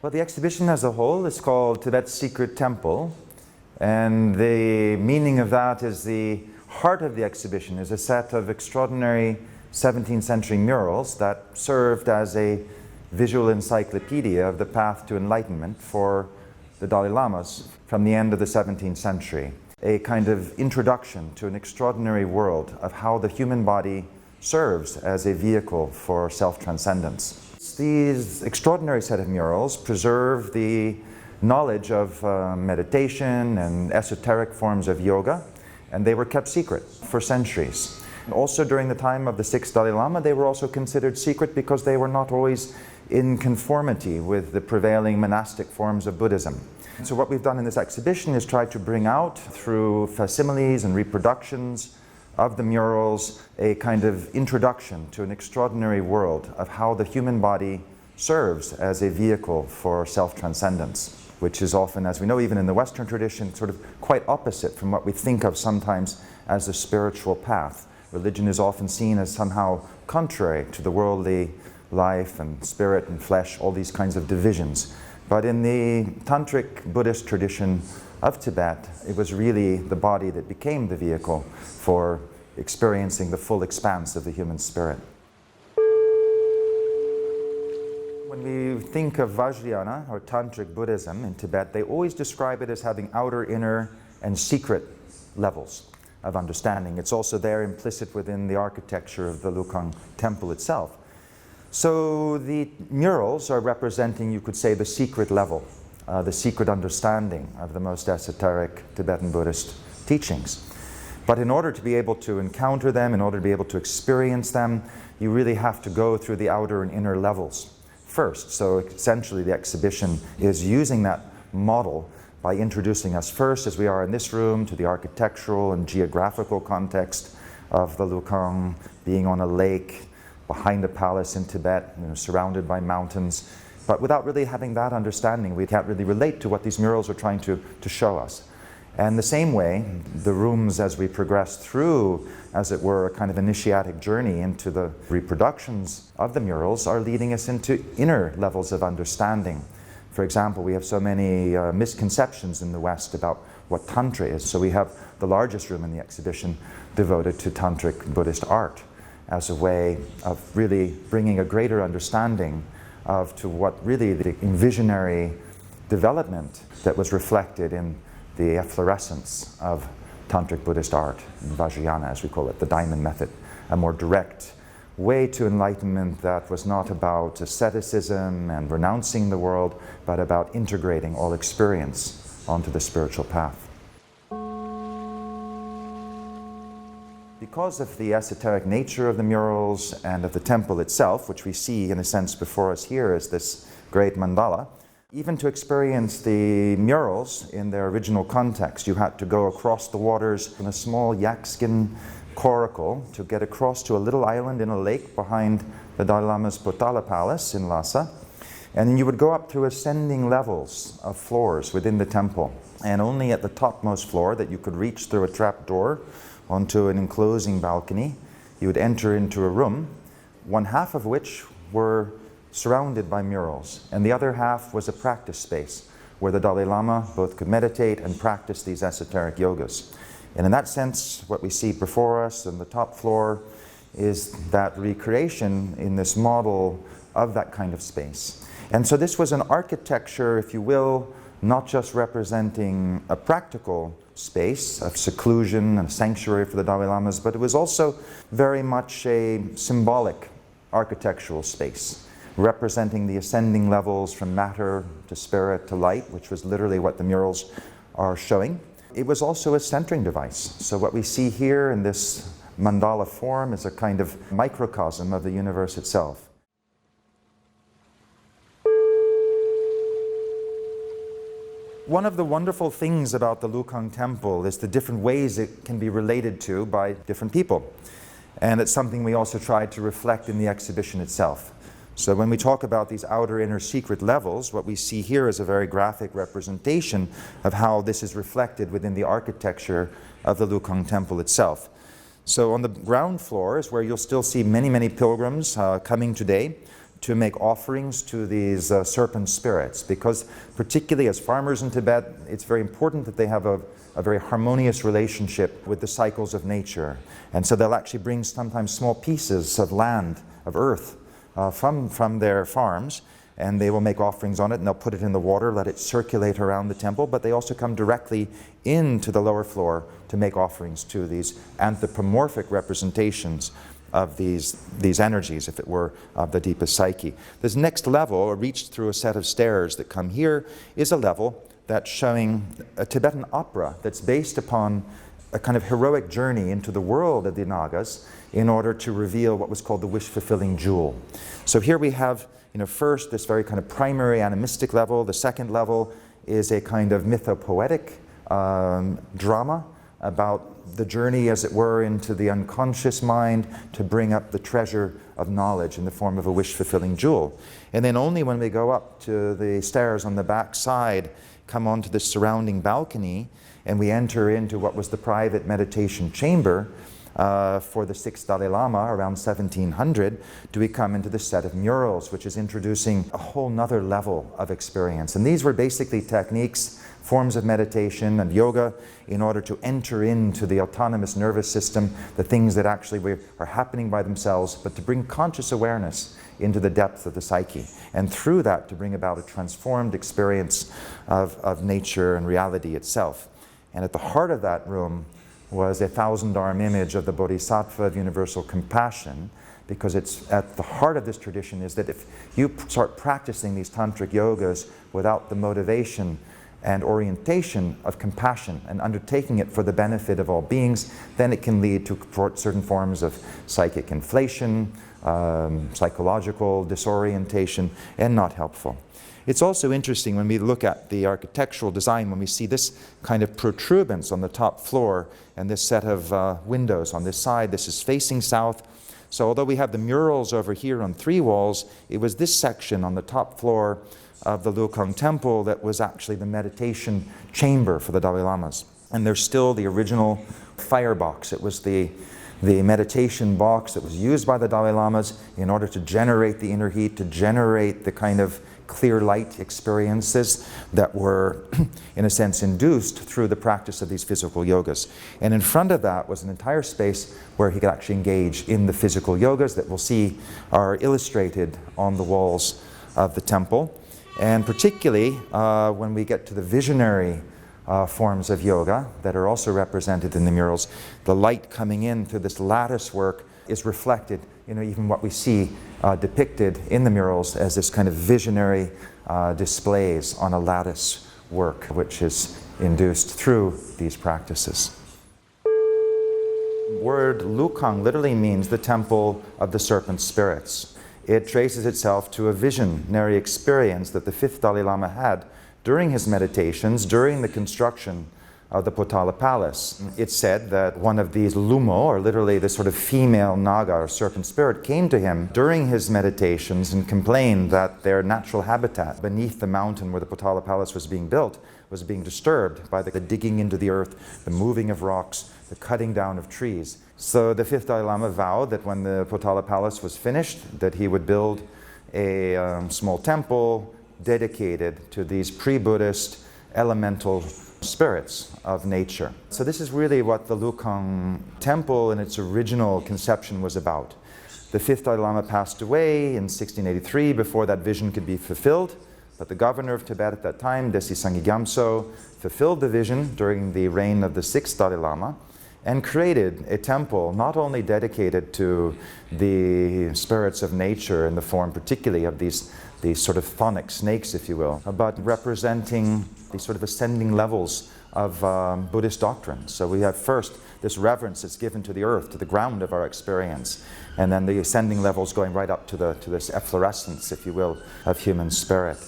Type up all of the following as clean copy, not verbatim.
Well, the exhibition as a whole is called Tibet's Secret Temple, and the meaning of that is the heart of the exhibition is a set of extraordinary 17th century murals that served as a visual encyclopedia of the path to enlightenment for the Dalai Lamas from the end of the 17th century. A kind of introduction to an extraordinary world of how the human body serves as a vehicle for self-transcendence. These extraordinary set of murals preserve the knowledge of meditation and esoteric forms of yoga, and they were kept secret for centuries. Also during the time of the 6th Dalai Lama, they were also considered secret because they were not always in conformity with the prevailing monastic forms of Buddhism. So what we've done in this exhibition is try to bring out, through facsimiles and reproductions of the murals, a kind of introduction to an extraordinary world of how the human body serves as a vehicle for self-transcendence, which is often, as we know, even in the Western tradition, sort of quite opposite from what we think of sometimes as the spiritual path. Religion is often seen as somehow contrary to the worldly life and spirit and flesh, all these kinds of divisions. But in the Tantric Buddhist tradition of Tibet, it was really the body that became the vehicle for experiencing the full expanse of the human spirit. When we think of Vajrayana, or Tantric Buddhism in Tibet, they always describe it as having outer, inner, and secret levels of understanding. It's also there implicit within the architecture of the Lukhang temple itself. So the murals are representing, you could say, the secret level, the secret understanding of the most esoteric Tibetan Buddhist teachings. But in order to be able to encounter them, in order to be able to experience them, you really have to go through the outer and inner levels first. So essentially the exhibition is using that model by introducing us first, as we are in this room, to the architectural and geographical context of the Lukhang, being on a lake, behind a palace in Tibet, surrounded by mountains. But without really having that understanding, we can't really relate to what these murals are trying to show us. And the same way, the rooms, as we progress through, as it were, a kind of initiatic journey into the reproductions of the murals, are leading us into inner levels of understanding. For example, we have so many misconceptions in the West about what Tantra is. So we have the largest room in the exhibition devoted to Tantric Buddhist art as a way of really bringing a greater understanding to what really the visionary development that was reflected in the efflorescence of Tantric Buddhist art, Vajrayana as we call it, the diamond method, a more direct way to enlightenment that was not about asceticism and renouncing the world, but about integrating all experience onto the spiritual path. Because of the esoteric nature of the murals and of the temple itself, which we see in a sense before us here as this great mandala, even to experience the murals in their original context, you had to go across the waters in a small yak skin coracle to get across to a little island in a lake behind the Dalai Lama's Potala Palace in Lhasa. And then you would go up to ascending levels of floors within the temple. And only at the topmost floor that you could reach through a trap door onto an enclosing balcony, you would enter into a room, one half of which were surrounded by murals, and the other half was a practice space where the Dalai Lama both could meditate and practice these esoteric yogas. And in that sense, what we see before us on the top floor is that recreation in this model of that kind of space. And so this was an architecture, if you will, not just representing a practical space of seclusion and sanctuary for the Dalai Lamas, but it was also very much a symbolic architectural space, representing the ascending levels from matter to spirit to light, which was literally what the murals are showing. It was also a centering device. So what we see here in this mandala form is a kind of microcosm of the universe itself. One of the wonderful things about the Lukhang temple is the different ways it can be related to by different people. And it's something we also tried to reflect in the exhibition itself. So when we talk about these outer, inner, secret levels, what we see here is a very graphic representation of how this is reflected within the architecture of the Lukhang temple itself. So on the ground floor is where you'll still see many, many pilgrims coming today to make offerings to these serpent spirits, because particularly as farmers in Tibet, it's very important that they have a very harmonious relationship with the cycles of nature. And so they'll actually bring sometimes small pieces of land, of earth, from their farms, and they will make offerings on it, and they'll put it in the water, let it circulate around the temple, but they also come directly into the lower floor to make offerings to these anthropomorphic representations of these energies, if it were, of the deepest psyche. This next level, reached through a set of stairs that come here, is a level that's showing a Tibetan opera that's based upon a kind of heroic journey into the world of the Nagas in order to reveal what was called the wish-fulfilling jewel. So here we have, first this very kind of primary animistic level. The second level is a kind of mythopoetic drama about the journey, as it were, into the unconscious mind to bring up the treasure of knowledge in the form of a wish-fulfilling jewel. And then only when we go up to the stairs on the back side, come onto the surrounding balcony, and we enter into what was the private meditation chamber for the sixth Dalai Lama around 1700, do we come into this set of murals, which is introducing a whole nother level of experience. And these were basically techniques, forms of meditation and yoga in order to enter into the autonomous nervous system, the things that actually are happening by themselves, but to bring conscious awareness into the depth of the psyche, and through that to bring about a transformed experience of nature and reality itself. And at the heart of that room was a 1,000-arm image of the Bodhisattva of universal compassion, because it's at the heart of this tradition is that if you start practicing these tantric yogas without the motivation and orientation of compassion and undertaking it for the benefit of all beings, then it can lead to certain forms of psychic inflation, psychological disorientation, and not helpful. It's also interesting when we look at the architectural design, when we see this kind of protuberance on the top floor and this set of windows on this side. This is facing south. So although we have the murals over here on 3 walls, it was this section on the top floor of the Lukhang temple that was actually the meditation chamber for the Dalai Lamas. And there's still the original firebox. It was the meditation box that was used by the Dalai Lamas in order to generate the inner heat, to generate the kind of clear light experiences that were, in a sense, induced through the practice of these physical yogas. And in front of that was an entire space where he could actually engage in the physical yogas that we'll see are illustrated on the walls of the temple. And particularly when we get to the visionary forms of yoga that are also represented in the murals, the light coming in through this lattice work is reflected, even what we see depicted in the murals as this kind of visionary displays on a lattice work, which is induced through these practices. The word Lukhang literally means the temple of the serpent spirits. It traces itself to a visionary experience that the 5th Dalai Lama had during his meditations, during the construction of the Potala Palace. It's said that one of these Lumo, or literally this sort of female Nāga or serpent spirit, came to him during his meditations and complained that their natural habitat beneath the mountain where the Potala Palace was being built was being disturbed by the digging into the earth, the moving of rocks, the cutting down of trees. So the 5th Dalai Lama vowed that when the Potala Palace was finished, that he would build a small temple dedicated to these pre-Buddhist elemental spirits of nature. So this is really what the Lukhang temple in its original conception was about. The 5th Dalai Lama passed away in 1683 before that vision could be fulfilled, but the governor of Tibet at that time, Lhasa Gyamtso, fulfilled the vision during the reign of the 6th Dalai Lama and created a temple not only dedicated to the spirits of nature in the form particularly of these sort of phonic snakes, if you will, but representing these sort of ascending levels of Buddhist doctrine. So we have first this reverence that's given to the earth, to the ground of our experience, and then the ascending levels going right up to this efflorescence, if you will, of human spirit.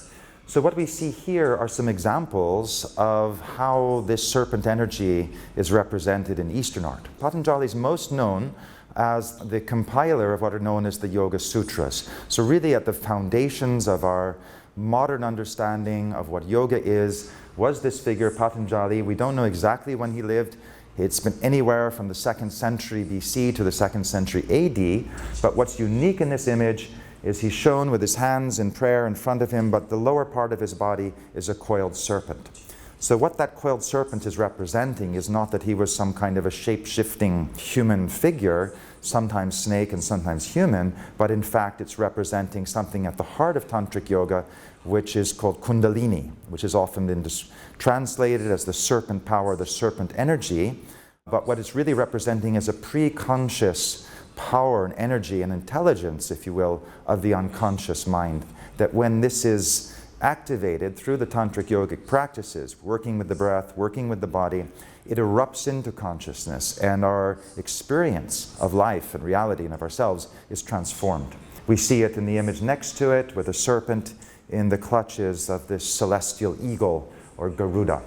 So what we see here are some examples of how this serpent energy is represented in Eastern art. Patanjali is most known as the compiler of what are known as the Yoga Sutras. So really at the foundations of our modern understanding of what yoga is was this figure, Patanjali. We don't know exactly when he lived. It's been anywhere from the 2nd century BC to the 2nd century AD. But what's unique in this image is he's shown with his hands in prayer in front of him, but the lower part of his body is a coiled serpent. So what that coiled serpent is representing is not that he was some kind of a shape-shifting human figure, sometimes snake and sometimes human, but in fact it's representing something at the heart of Tantric Yoga, which is called Kundalini, which has often been translated as the serpent power, the serpent energy. But what it's really representing is a pre-conscious power and energy and intelligence, if you will, of the unconscious mind. That when this is activated through the Tantric yogic practices, working with the breath, working with the body, it erupts into consciousness, and our experience of life and reality and of ourselves is transformed. We see it in the image next to it with a serpent in the clutches of this celestial eagle or Garuda.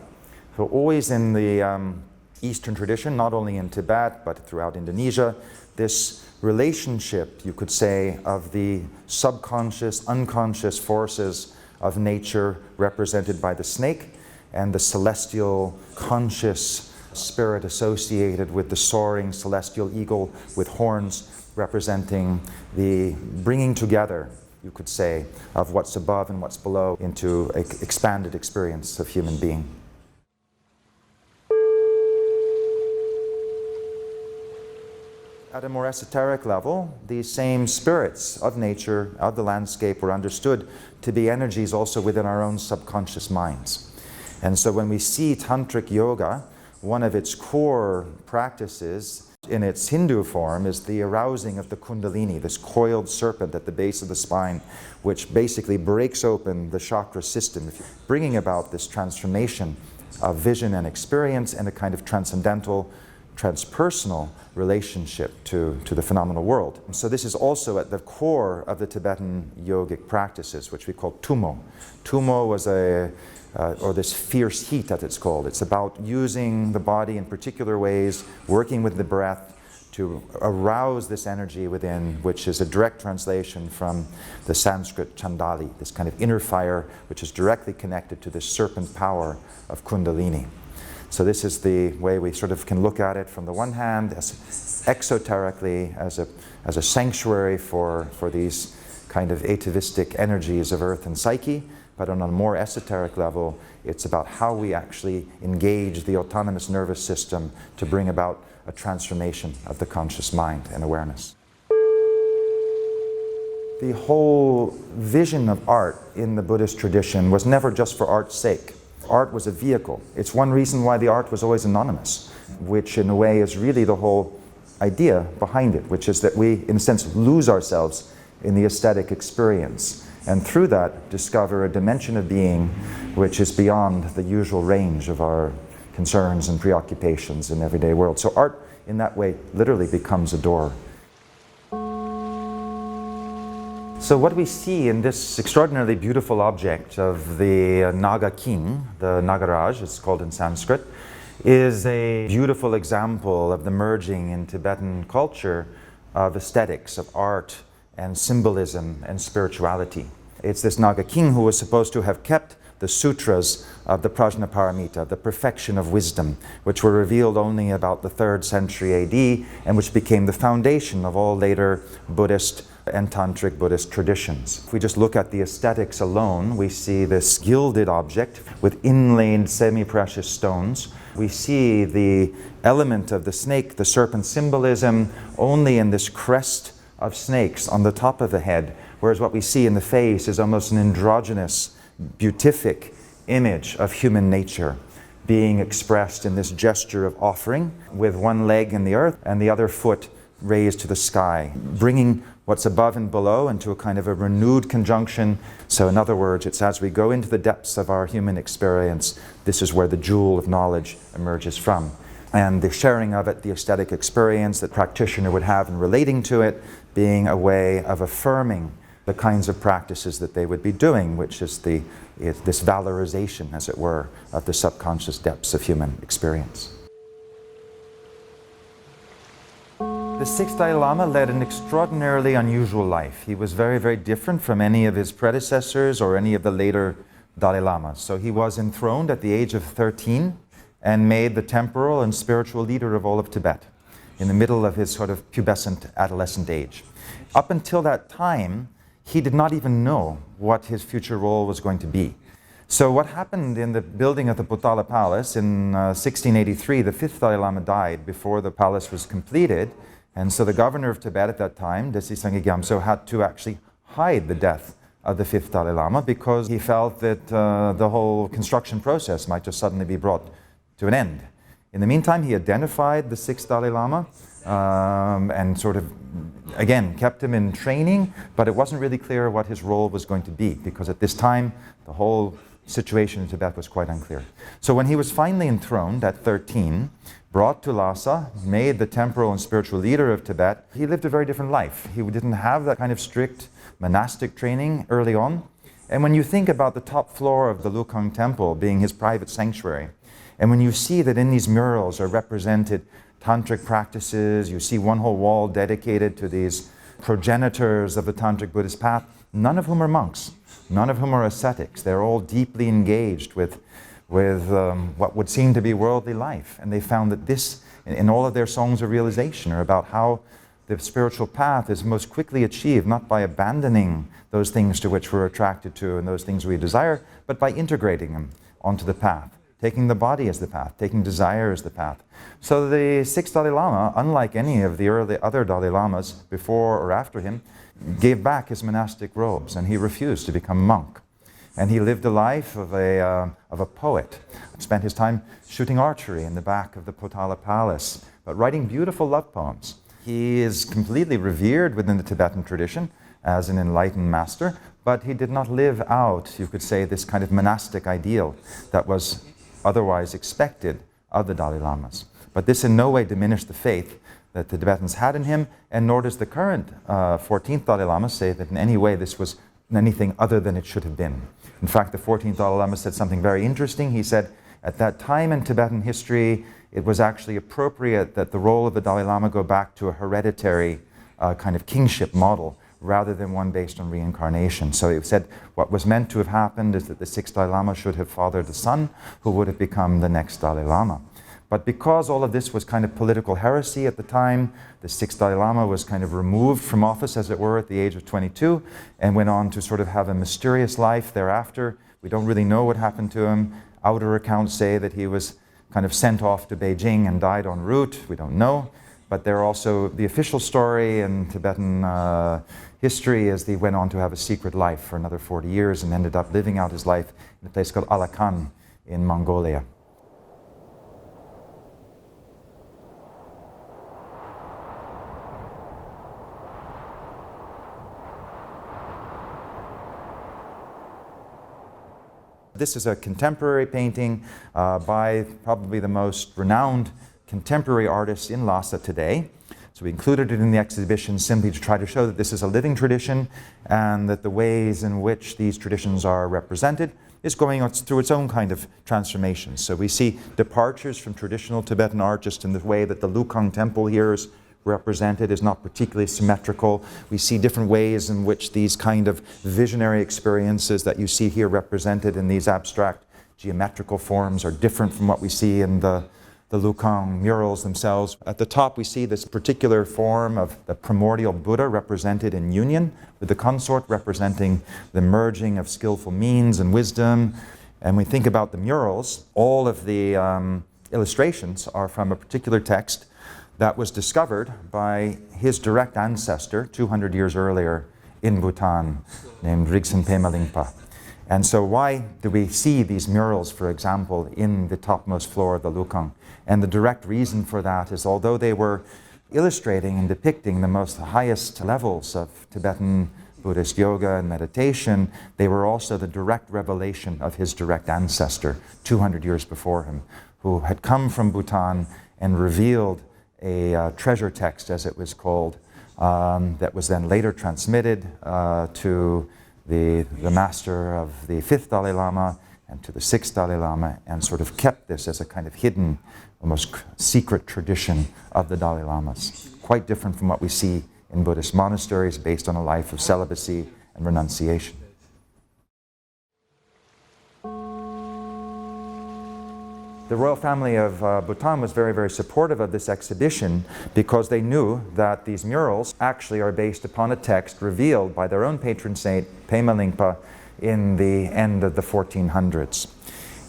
So always in the Eastern tradition, not only in Tibet but throughout Indonesia, this relationship, you could say, of the subconscious, unconscious forces of nature represented by the snake and the celestial conscious spirit associated with the soaring celestial eagle with horns representing the bringing together, you could say, of what's above and what's below into an expanded experience of human being. At a more esoteric level, these same spirits of nature, of the landscape, were understood to be energies also within our own subconscious minds. And so when we see Tantric Yoga, one of its core practices in its Hindu form is the arousing of the Kundalini, this coiled serpent at the base of the spine, which basically breaks open the chakra system, bringing about this transformation of vision and experience and a kind of transcendental, transpersonal relationship to the phenomenal world. So this is also at the core of the Tibetan yogic practices, which we call Tummo. Tummo was or this fierce heat that it's called. It's about using the body in particular ways, working with the breath to arouse this energy within, which is a direct translation from the Sanskrit Chandali, this kind of inner fire which is directly connected to the serpent power of Kundalini. So this is the way we sort of can look at it from the one hand, as exoterically, as a sanctuary for these kind of atavistic energies of earth and psyche, but on a more esoteric level, it's about how we actually engage the autonomous nervous system to bring about a transformation of the conscious mind and awareness. The whole vision of art in the Buddhist tradition was never just for art's sake. Art was a vehicle. It's one reason why the art was always anonymous, which in a way is really the whole idea behind it, which is that we, in a sense, lose ourselves in the aesthetic experience, and through that discover a dimension of being which is beyond the usual range of our concerns and preoccupations in the everyday world. So art, in that way, literally becomes a door. So what we see in this extraordinarily beautiful object of the Nāga king, the Nagaraj, it's called in Sanskrit, is a beautiful example of the merging in Tibetan culture of aesthetics, of art and symbolism and spirituality. It's this Nāga king who was supposed to have kept the sutras of the Prajnaparamita, the perfection of wisdom, which were revealed only about the 3rd century AD and which became the foundation of all later Buddhist and Tantric Buddhist traditions. If we just look at the aesthetics alone, we see this gilded object with inlaid semi-precious stones. We see the element of the snake, the serpent symbolism, only in this crest of snakes on the top of the head, whereas what we see in the face is almost an androgynous, beatific image of human nature being expressed in this gesture of offering, with one leg in the earth and the other foot raised to the sky, bringing what's above and below into a kind of a renewed conjunction. So in other words, it's as we go into the depths of our human experience, this is where the jewel of knowledge emerges from. And the sharing of it, the aesthetic experience that practitioner would have in relating to it, being a way of affirming the kinds of practices that they would be doing, which is this valorization, as it were, of the subconscious depths of human experience. The 6th Dalai Lama led an extraordinarily unusual life. He was very, very different from any of his predecessors or any of the later Dalai Lamas. So he was enthroned at the age of 13 and made the temporal and spiritual leader of all of Tibet in the middle of his sort of pubescent adolescent age. Up until that time, he did not even know what his future role was going to be. So what happened in the building of the Potala Palace in 1683, the fifth Dalai Lama died before the palace was completed, and so the governor of Tibet at that time, Lhasa Gyamtso, had to actually hide the death of the fifth Dalai Lama because he felt that the whole construction process might just suddenly be brought to an end. In the meantime, he identified the sixth Dalai Lama and sort of, again, kept him in training, but it wasn't really clear what his role was going to be because at this time, the whole situation in Tibet was quite unclear. So when he was finally enthroned at 13, brought to Lhasa, made the temporal and spiritual leader of Tibet, he lived a very different life. He didn't have that kind of strict monastic training early on. And when you think about the top floor of the Lukhang temple being his private sanctuary, and when you see that in these murals are represented tantric practices, you see one whole wall dedicated to these progenitors of the Tantric Buddhist path, none of whom are monks, none of whom are ascetics. They're all deeply engaged with what would seem to be worldly life. And they found that this, in all of their songs of realization, are about how the spiritual path is most quickly achieved, not by abandoning those things to which we're attracted to and those things we desire, but by integrating them onto the path, taking the body as the path, taking desire as the path. So the sixth Dalai Lama, unlike any of the other Dalai Lamas before or after him, gave back his monastic robes and he refused to become a monk. And he lived a life of a poet. Spent his time shooting archery in the back of the Potala Palace, but writing beautiful love poems. He is completely revered within the Tibetan tradition as an enlightened master, but he did not live out, you could say, this kind of monastic ideal that was otherwise expected of the Dalai Lamas. But this in no way diminished the faith that the Tibetans had in him, and nor does the current 14th Dalai Lama say that in any way this was anything other than it should have been. In fact, the 14th Dalai Lama said something very interesting. He said, at that time in Tibetan history, it was actually appropriate that the role of the Dalai Lama go back to a hereditary kind of kingship model rather than one based on reincarnation. So he said what was meant to have happened is that the sixth Dalai Lama should have fathered a son who would have become the next Dalai Lama. But because all of this was kind of political heresy at the time, the sixth Dalai Lama was kind of removed from office, as it were, at the age of 22 and went on to sort of have a mysterious life thereafter. We don't really know what happened to him. Outer accounts say that he was kind of sent off to Beijing and died en route. We don't know. But there also, the official story in Tibetan history is that he went on to have a secret life for another 40 years and ended up living out his life in a place called Alakhan in Mongolia. This is a contemporary painting by probably the most renowned contemporary artists in Lhasa today. So we included it in the exhibition simply to try to show that this is a living tradition and that the ways in which these traditions are represented is going through its own kind of transformation. So we see departures from traditional Tibetan art just in the way that the Lukhang temple here is represented is not particularly symmetrical. We see different ways in which these kind of visionary experiences that you see here represented in these abstract geometrical forms are different from what we see in the Lukhang murals themselves. At the top we see this particular form of the primordial Buddha represented in union with the consort, representing the merging of skillful means and wisdom. And we think about the murals, all of the illustrations are from a particular text that was discovered by his direct ancestor 200 years earlier in Bhutan, named Rigsen Pema Lingpa. And so why do we see these murals, for example, in the topmost floor of the Lukhang? And the direct reason for that is although they were illustrating and depicting the most highest levels of Tibetan Buddhist yoga and meditation, they were also the direct revelation of his direct ancestor 200 years before him, who had come from Bhutan and revealed a treasure text, as it was called, that was then later transmitted to the master of the fifth Dalai Lama and to the sixth Dalai Lama, and sort of kept this as a kind of hidden, almost secret tradition of the Dalai Lamas. Quite different from what we see in Buddhist monasteries based on a life of celibacy and renunciation. The royal family of Bhutan was very, very supportive of this exhibition because they knew that these murals actually are based upon a text revealed by their own patron saint, Pema Lingpa, in the end of the 1400s.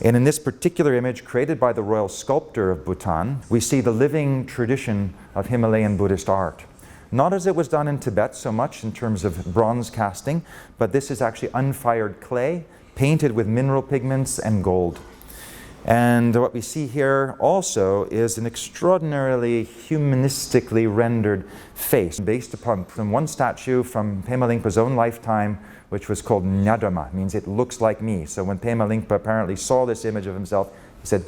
And in this particular image, created by the royal sculptor of Bhutan, we see the living tradition of Himalayan Buddhist art. Not as it was done in Tibet so much in terms of bronze casting, but this is actually unfired clay, painted with mineral pigments and gold. And what we see here also is an extraordinarily humanistically rendered face based upon one statue from Pema Lingpa's own lifetime, which was called Nyadama, means it looks like me. So when Pema Lingpa apparently saw this image of himself, he said,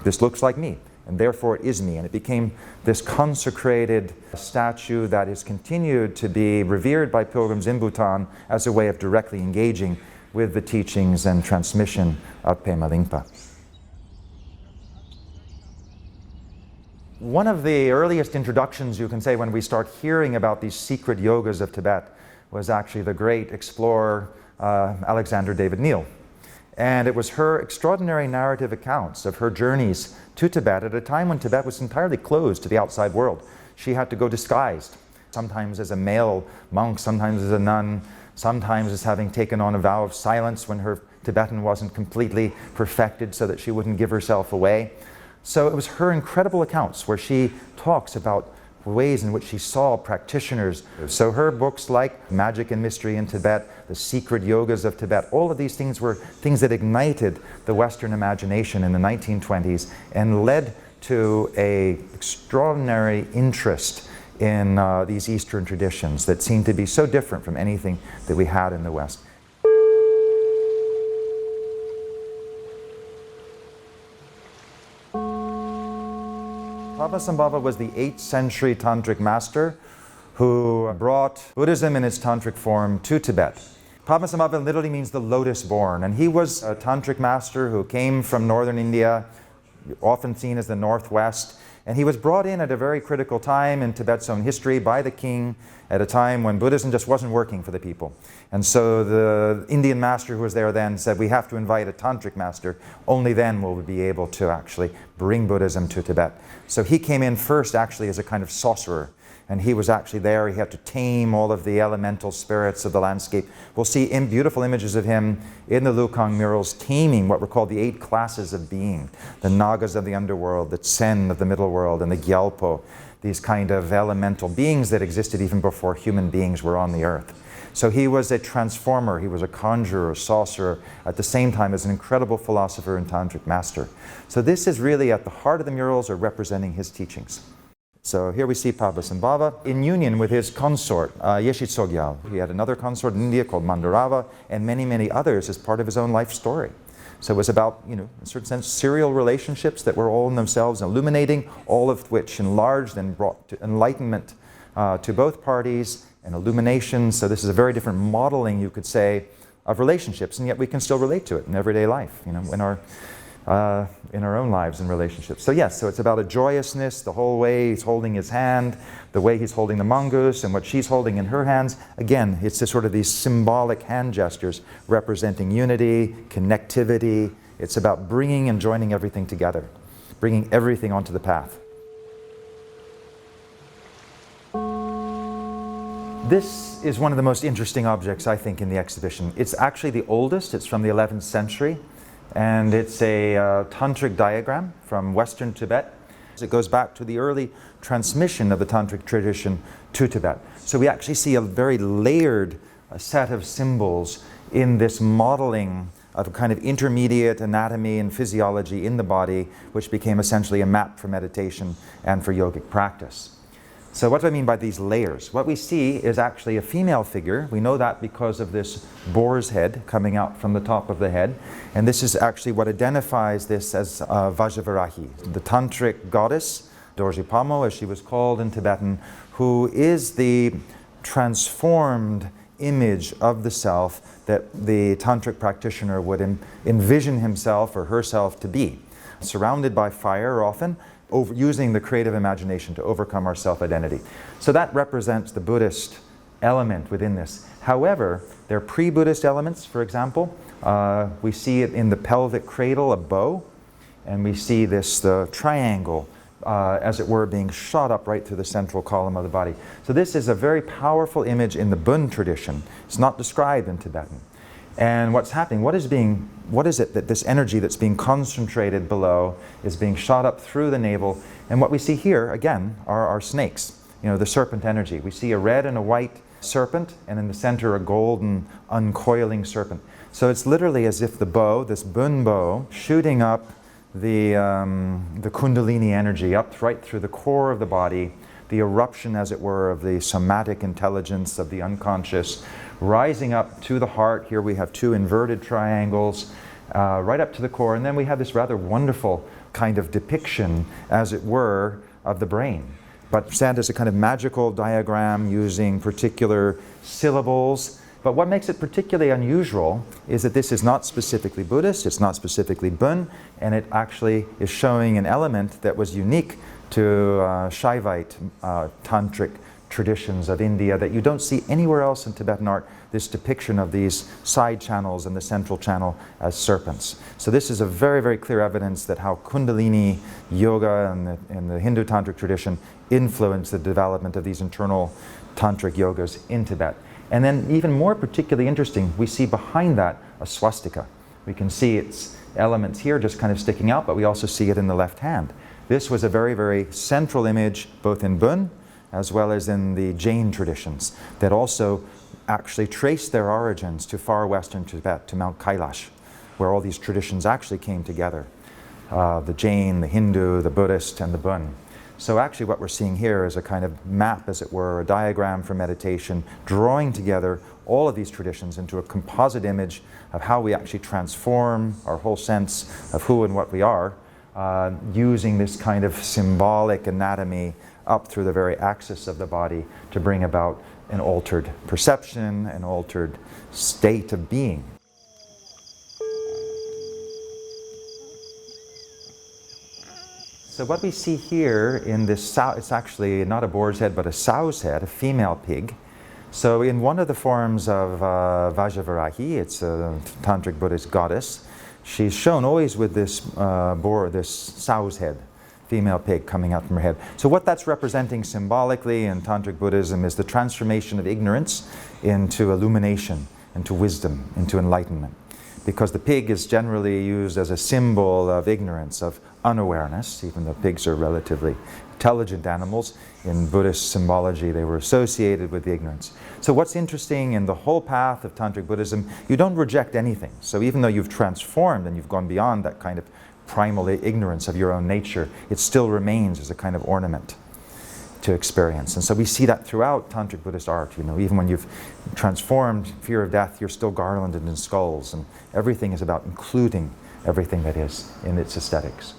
this looks like me, and therefore it is me. And it became this consecrated statue that is continued to be revered by pilgrims in Bhutan as a way of directly engaging with the teachings and transmission of Pema Lingpa. One of the earliest introductions, you can say, when we start hearing about these secret yogas of Tibet was actually the great explorer Alexander David Neal. And it was her extraordinary narrative accounts of her journeys to Tibet at a time when Tibet was entirely closed to the outside world. She had to go disguised, sometimes as a male monk, sometimes as a nun, sometimes as having taken on a vow of silence when her Tibetan wasn't completely perfected so that she wouldn't give herself away. So it was her incredible accounts where she talks about ways in which she saw practitioners. So her books like Magic and Mystery in Tibet, The Secret Yogas of Tibet, all of these things were things that ignited the Western imagination in the 1920s and led to an extraordinary interest in these Eastern traditions that seemed to be so different from anything that we had in the West. Pāpāsambhava was the 8th century tantric master who brought Buddhism in its tantric form to Tibet. Pāpāsambhava literally means the lotus born, and he was a tantric master who came from northern India, often seen as the northwest, and he was brought in at a very critical time in Tibet's own history by the king at a time when Buddhism just wasn't working for the people. And so the Indian master who was there then said, we have to invite a tantric master, only then will we be able to actually bring Buddhism to Tibet. So he came in first actually as a kind of sorcerer, and he was actually there. He had to tame all of the elemental spirits of the landscape. We'll see beautiful images of him in the Lukhang murals taming what were called the 8 classes of being, the Nāgas of the underworld, the Tsen of the middle world, and the Gyalpo, these kind of elemental beings that existed even before human beings were on the earth. So he was a transformer, he was a conjurer, a sorcerer, at the same time as an incredible philosopher and tantric master. So this is really at the heart of the murals, are representing his teachings. So here we see Pāpāsambhava in union with his consort, Yeshit Sogyal. He had another consort in India called Mandarava, and many, many others as part of his own life story. So it was about, in a certain sense, serial relationships that were all in themselves illuminating, all of which enlarged and brought to enlightenment to both parties and illumination. So this is a very different modeling, you could say, of relationships, and yet we can still relate to it in everyday life, in our own lives and relationships. So yes, so it's about a joyousness, the whole way he's holding his hand, the way he's holding the mongoose, and what she's holding in her hands. Again, it's just sort of these symbolic hand gestures representing unity, connectivity. It's about bringing and joining everything together, bringing everything onto the path. This is one of the most interesting objects, I think, in the exhibition. It's actually the oldest. It's from the 11th century. And it's a tantric diagram from Western Tibet. It goes back to the early transmission of the tantric tradition to Tibet. So we actually see a very layered set of symbols in this modeling of a kind of intermediate anatomy and physiology in the body, which became essentially a map for meditation and for yogic practice. So what do I mean by these layers? What we see is actually a female figure. We know that because of this boar's head coming out from the top of the head. And this is actually what identifies this as Vajravarahi, the tantric goddess, Dorje Pamo as she was called in Tibetan, who is the transformed image of the self that the tantric practitioner would envision himself or herself to be. Surrounded by fire often, using the creative imagination to overcome our self-identity. So that represents the Buddhist element within this. However, there are pre-Buddhist elements, for example. We see it in the pelvic cradle, a bow, and we see this triangle, as it were, being shot up right through the central column of the body. So this is a very powerful image in the Bön tradition. It's not described in Tibetan. And what's happening, what is it that this energy that's being concentrated below is being shot up through the navel? And what we see here, again, are our snakes, the serpent energy. We see a red and a white serpent, and in the center a golden uncoiling serpent. So it's literally as if the bow, this Bön bow, shooting up the Kundalini energy up right through the core of the body, the eruption, as it were, of the somatic intelligence of the unconscious, rising up to the heart. Here we have two inverted triangles, right up to the core, and then we have this rather wonderful kind of depiction, as it were, of the brain. But presented as a kind of magical diagram using particular syllables. But what makes it particularly unusual is that this is not specifically Buddhist, it's not specifically Bön, and it actually is showing an element that was unique to Shaivite Tantric traditions of India that you don't see anywhere else in Tibetan art, this depiction of these side channels and the central channel as serpents. So this is a very, very clear evidence that how Kundalini yoga and the Hindu Tantric tradition influenced the development of these internal Tantric yogas in Tibet. And then even more particularly interesting, we see behind that a swastika. We can see its elements here just kind of sticking out, but we also see it in the left hand. This was a very, very central image both in Bön as well as in the Jain traditions that also actually trace their origins to far western Tibet, to Mount Kailash, where all these traditions actually came together. The Jain, the Hindu, the Buddhist, and the Bön. So actually what we're seeing here is a kind of map, as it were, a diagram for meditation, drawing together all of these traditions into a composite image of how we actually transform our whole sense of who and what we are, using this kind of symbolic anatomy up through the very axis of the body to bring about an altered perception, an altered state of being. So what we see here in this sow, it's actually not a boar's head but a sow's head, a female pig. So in one of the forms of Vajravarahi, it's a Tantric Buddhist goddess, she's shown always with this this sow's head, female pig coming out from her head. So what that's representing symbolically in Tantric Buddhism is the transformation of ignorance into illumination, into wisdom, into enlightenment. Because the pig is generally used as a symbol of ignorance, of unawareness, even though pigs are relatively intelligent animals. In Buddhist symbology, they were associated with the ignorance. So what's interesting in the whole path of Tantric Buddhism, you don't reject anything. So even though you've transformed and you've gone beyond that kind of primal ignorance of your own nature, it still remains as a kind of ornament to experience. And so we see that throughout Tantric Buddhist art. Even when you've transformed fear of death, you're still garlanded in skulls, and everything is about including everything that is in its aesthetics.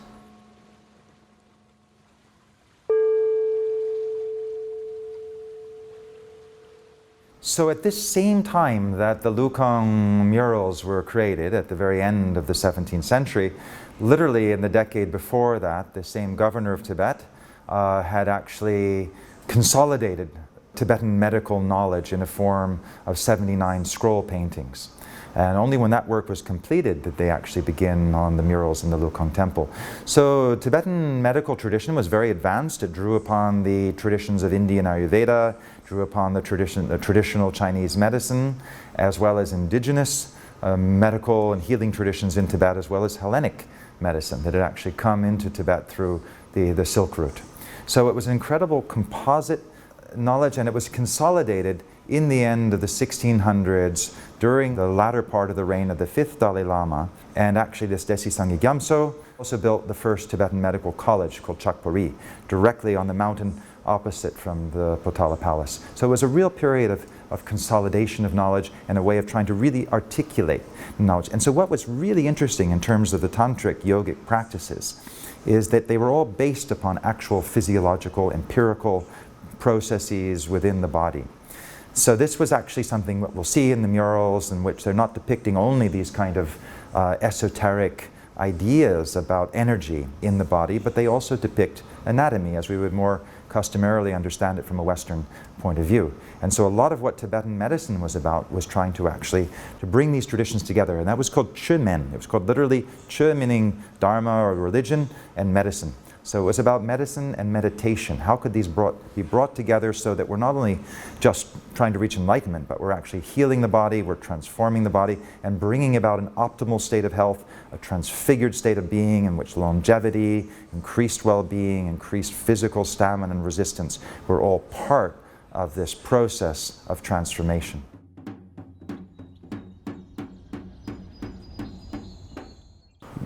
So at this same time that the Lukhang murals were created at the very end of the 17th century, literally in the decade before that, the same governor of Tibet had actually consolidated Tibetan medical knowledge in a form of 79 scroll paintings. And only when that work was completed did they actually begin on the murals in the Lukhang temple. So Tibetan medical tradition was very advanced. It drew upon the traditions of Indian Ayurveda, drew upon the traditional Chinese medicine, as well as indigenous medical and healing traditions in Tibet, as well as Hellenic medicine that had actually come into Tibet through the Silk Route. So it was an incredible composite knowledge, and it was consolidated in the end of the 1600s during the latter part of the reign of the 5th Dalaï Lama. And actually this Lhasa Gyamtso also built the first Tibetan medical college called Chakpori, directly on the mountain opposite from the Potala Palace. So it was a real period of consolidation of knowledge and a way of trying to really articulate knowledge. And so what was really interesting in terms of the Tantric yogic practices is that they were all based upon actual physiological, empirical processes within the body. So this was actually something that we'll see in the murals, in which they're not depicting only these kind of esoteric ideas about energy in the body, but they also depict anatomy, as we would more customarily understand it from a Western point of view. And so a lot of what Tibetan medicine was about was trying to actually to bring these traditions together, and that was called Chömen. It was called literally Chö, meaning Dharma or religion, and medicine. So it was about medicine and meditation. How could these be brought together so that we're not only just trying to reach enlightenment, but we're actually healing the body, we're transforming the body, and bringing about an optimal state of health, a transfigured state of being in which longevity, increased well-being, increased physical stamina and resistance were all part of this process of transformation.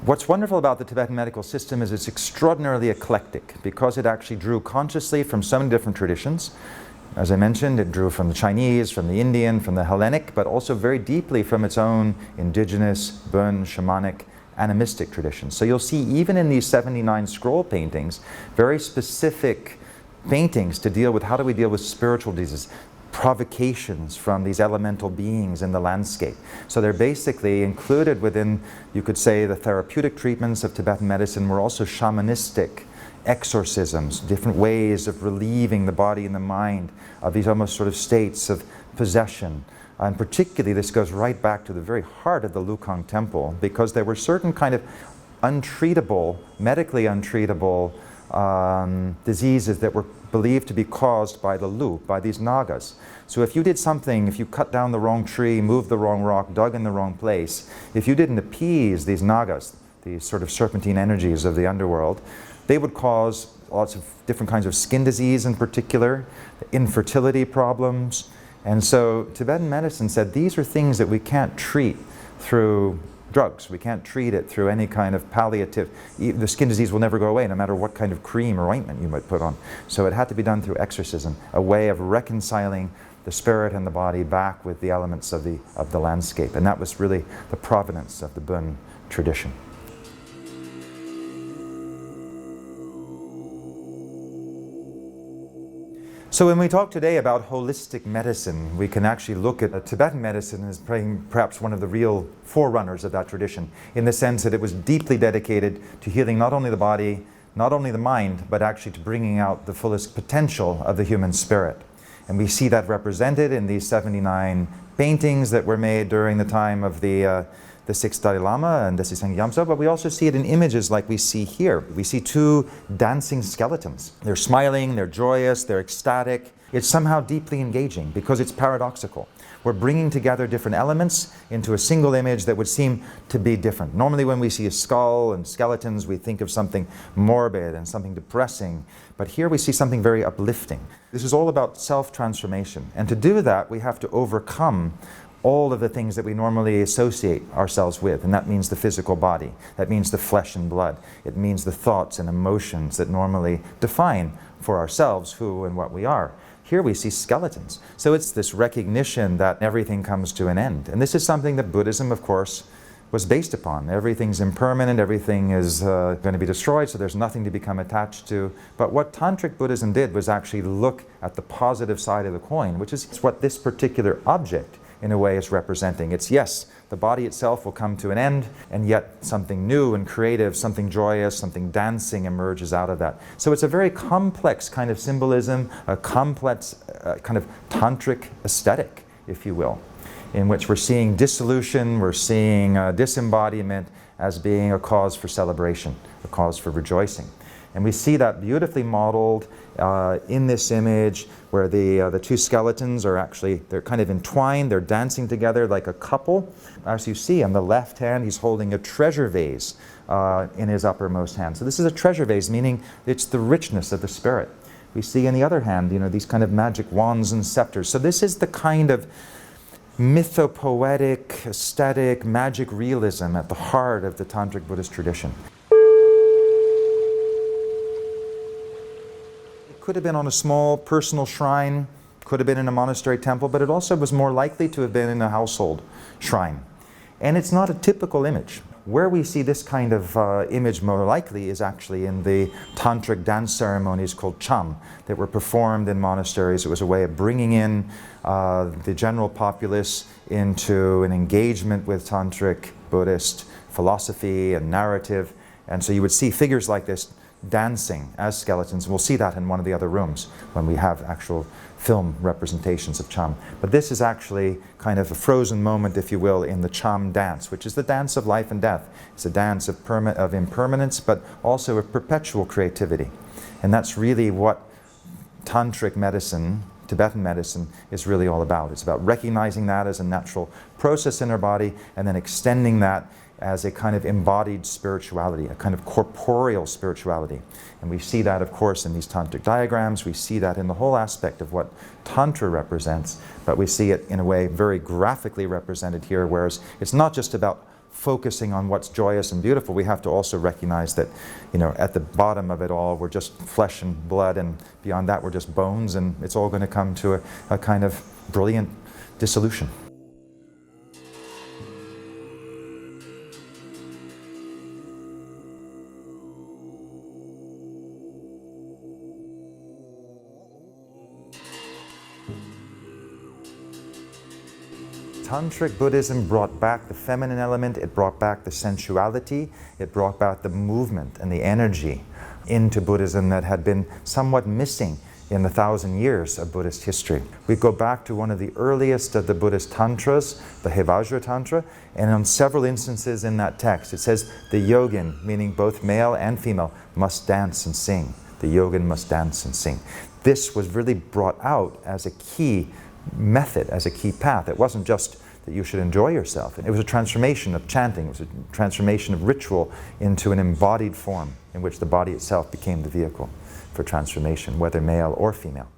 What's wonderful about the Tibetan medical system is it's extraordinarily eclectic because it actually drew consciously from so many different traditions. As I mentioned, it drew from the Chinese, from the Indian, from the Hellenic, but also very deeply from its own indigenous, Bön, shamanic, animistic traditions. So you'll see even in these 79 scroll paintings, very specific paintings to deal with how do we deal with spiritual diseases, provocations from these elemental beings in the landscape. So they're basically included within, you could say, the therapeutic treatments of Tibetan medicine were also shamanistic exorcisms, different ways of relieving the body and the mind of these almost sort of states of possession. And particularly this goes right back to the very heart of the Lukhang temple, because there were certain kind of untreatable, medically untreatable diseases that were believed to be caused by the Lu, by these Nāgas. So if you did something, if you cut down the wrong tree, moved the wrong rock, dug in the wrong place, if you didn't appease these Nāgas, these sort of serpentine energies of the underworld, they would cause lots of different kinds of skin disease in particular, infertility problems. And so Tibetan medicine said these are things that we can't treat through drugs. We can't treat it through any kind of palliative. The skin disease will never go away no matter what kind of cream or ointment you might put on. So it had to be done through exorcism, a way of reconciling the spirit and the body back with the elements of the landscape. And that was really the provenance of the Bön tradition. So when we talk today about holistic medicine, we can actually look at Tibetan medicine as perhaps one of the real forerunners of that tradition, in the sense that it was deeply dedicated to healing not only the body, not only the mind, but actually to bringing out the fullest potential of the human spirit. And we see that represented in these 79 paintings that were made during the time of the 6th Dalaï Lama and Lhasa Gyamtso, but we also see it in images like we see here. We see two dancing skeletons. They're smiling, they're joyous, they're ecstatic. It's somehow deeply engaging because it's paradoxical. We're bringing together different elements into a single image that would seem to be different. Normally when we see a skull and skeletons, we think of something morbid and something depressing, but here we see something very uplifting. This is all about self-transformation, and to do that we have to overcome all of the things that we normally associate ourselves with, and that means the physical body, that means the flesh and blood, it means the thoughts and emotions that normally define for ourselves who and what we are. Here we see skeletons. So it's this recognition that everything comes to an end. And this is something that Buddhism, of course, was based upon. Everything's impermanent, everything is going to be destroyed, so there's nothing to become attached to. But what Tantric Buddhism did was actually look at the positive side of the coin, which is what this particular object in a way is representing. It's, yes, the body itself will come to an end, and yet something new and creative, something joyous, something dancing emerges out of that. So it's a very complex kind of symbolism, a complex kind of tantric aesthetic, if you will, in which we're seeing dissolution, we're seeing disembodiment as being a cause for celebration, a cause for rejoicing. And we see that beautifully modeled in this image where the two skeletons are actually, they're kind of entwined, they're dancing together like a couple. As you see on the left hand, he's holding a treasure vase in his uppermost hand. So this is a treasure vase, meaning it's the richness of the spirit. We see in the other hand, you know, these kind of magic wands and scepters. So this is the kind of mythopoetic, aesthetic, magic realism at the heart of the Tantric Buddhist tradition. Could have been on a small personal shrine, could have been in a monastery temple, but it also was more likely to have been in a household shrine. And it's not a typical image. Where we see this kind of image more likely is actually in the tantric dance ceremonies called cham that were performed in monasteries. It was a way of bringing in the general populace into an engagement with Tantric Buddhist philosophy and narrative. And so you would see figures like this dancing as skeletons. We'll see that in one of the other rooms when we have actual film representations of Cham. But this is actually kind of a frozen moment, if you will, in the Cham dance, which is the dance of life and death. It's a dance of impermanence, but also of perpetual creativity. And that's really what Tantric medicine, Tibetan medicine, is really all about. It's about recognizing that as a natural process in our body and then extending that as a kind of embodied spirituality, a kind of corporeal spirituality. And we see that, of course, in these tantric diagrams. We see that in the whole aspect of what Tantra represents, but we see it in a way very graphically represented here, whereas it's not just about focusing on what's joyous and beautiful. We have to also recognize that, you know, at the bottom of it all, we're just flesh and blood, and beyond that, we're just bones, and it's all going to come to a kind of brilliant dissolution. Tantric Buddhism brought back the feminine element, it brought back the sensuality, it brought back the movement and the energy into Buddhism that had been somewhat missing in the 1,000 years of Buddhist history. We go back to one of the earliest of the Buddhist tantras, the Hevajra Tantra, and on several instances in that text it says the yogin, meaning both male and female, must dance and sing. The yogin must dance and sing. This was really brought out as a key method, as a key path. It wasn't just that you should enjoy yourself. It was a transformation of chanting. It was a transformation of ritual into an embodied form in which the body itself became the vehicle for transformation, whether male or female.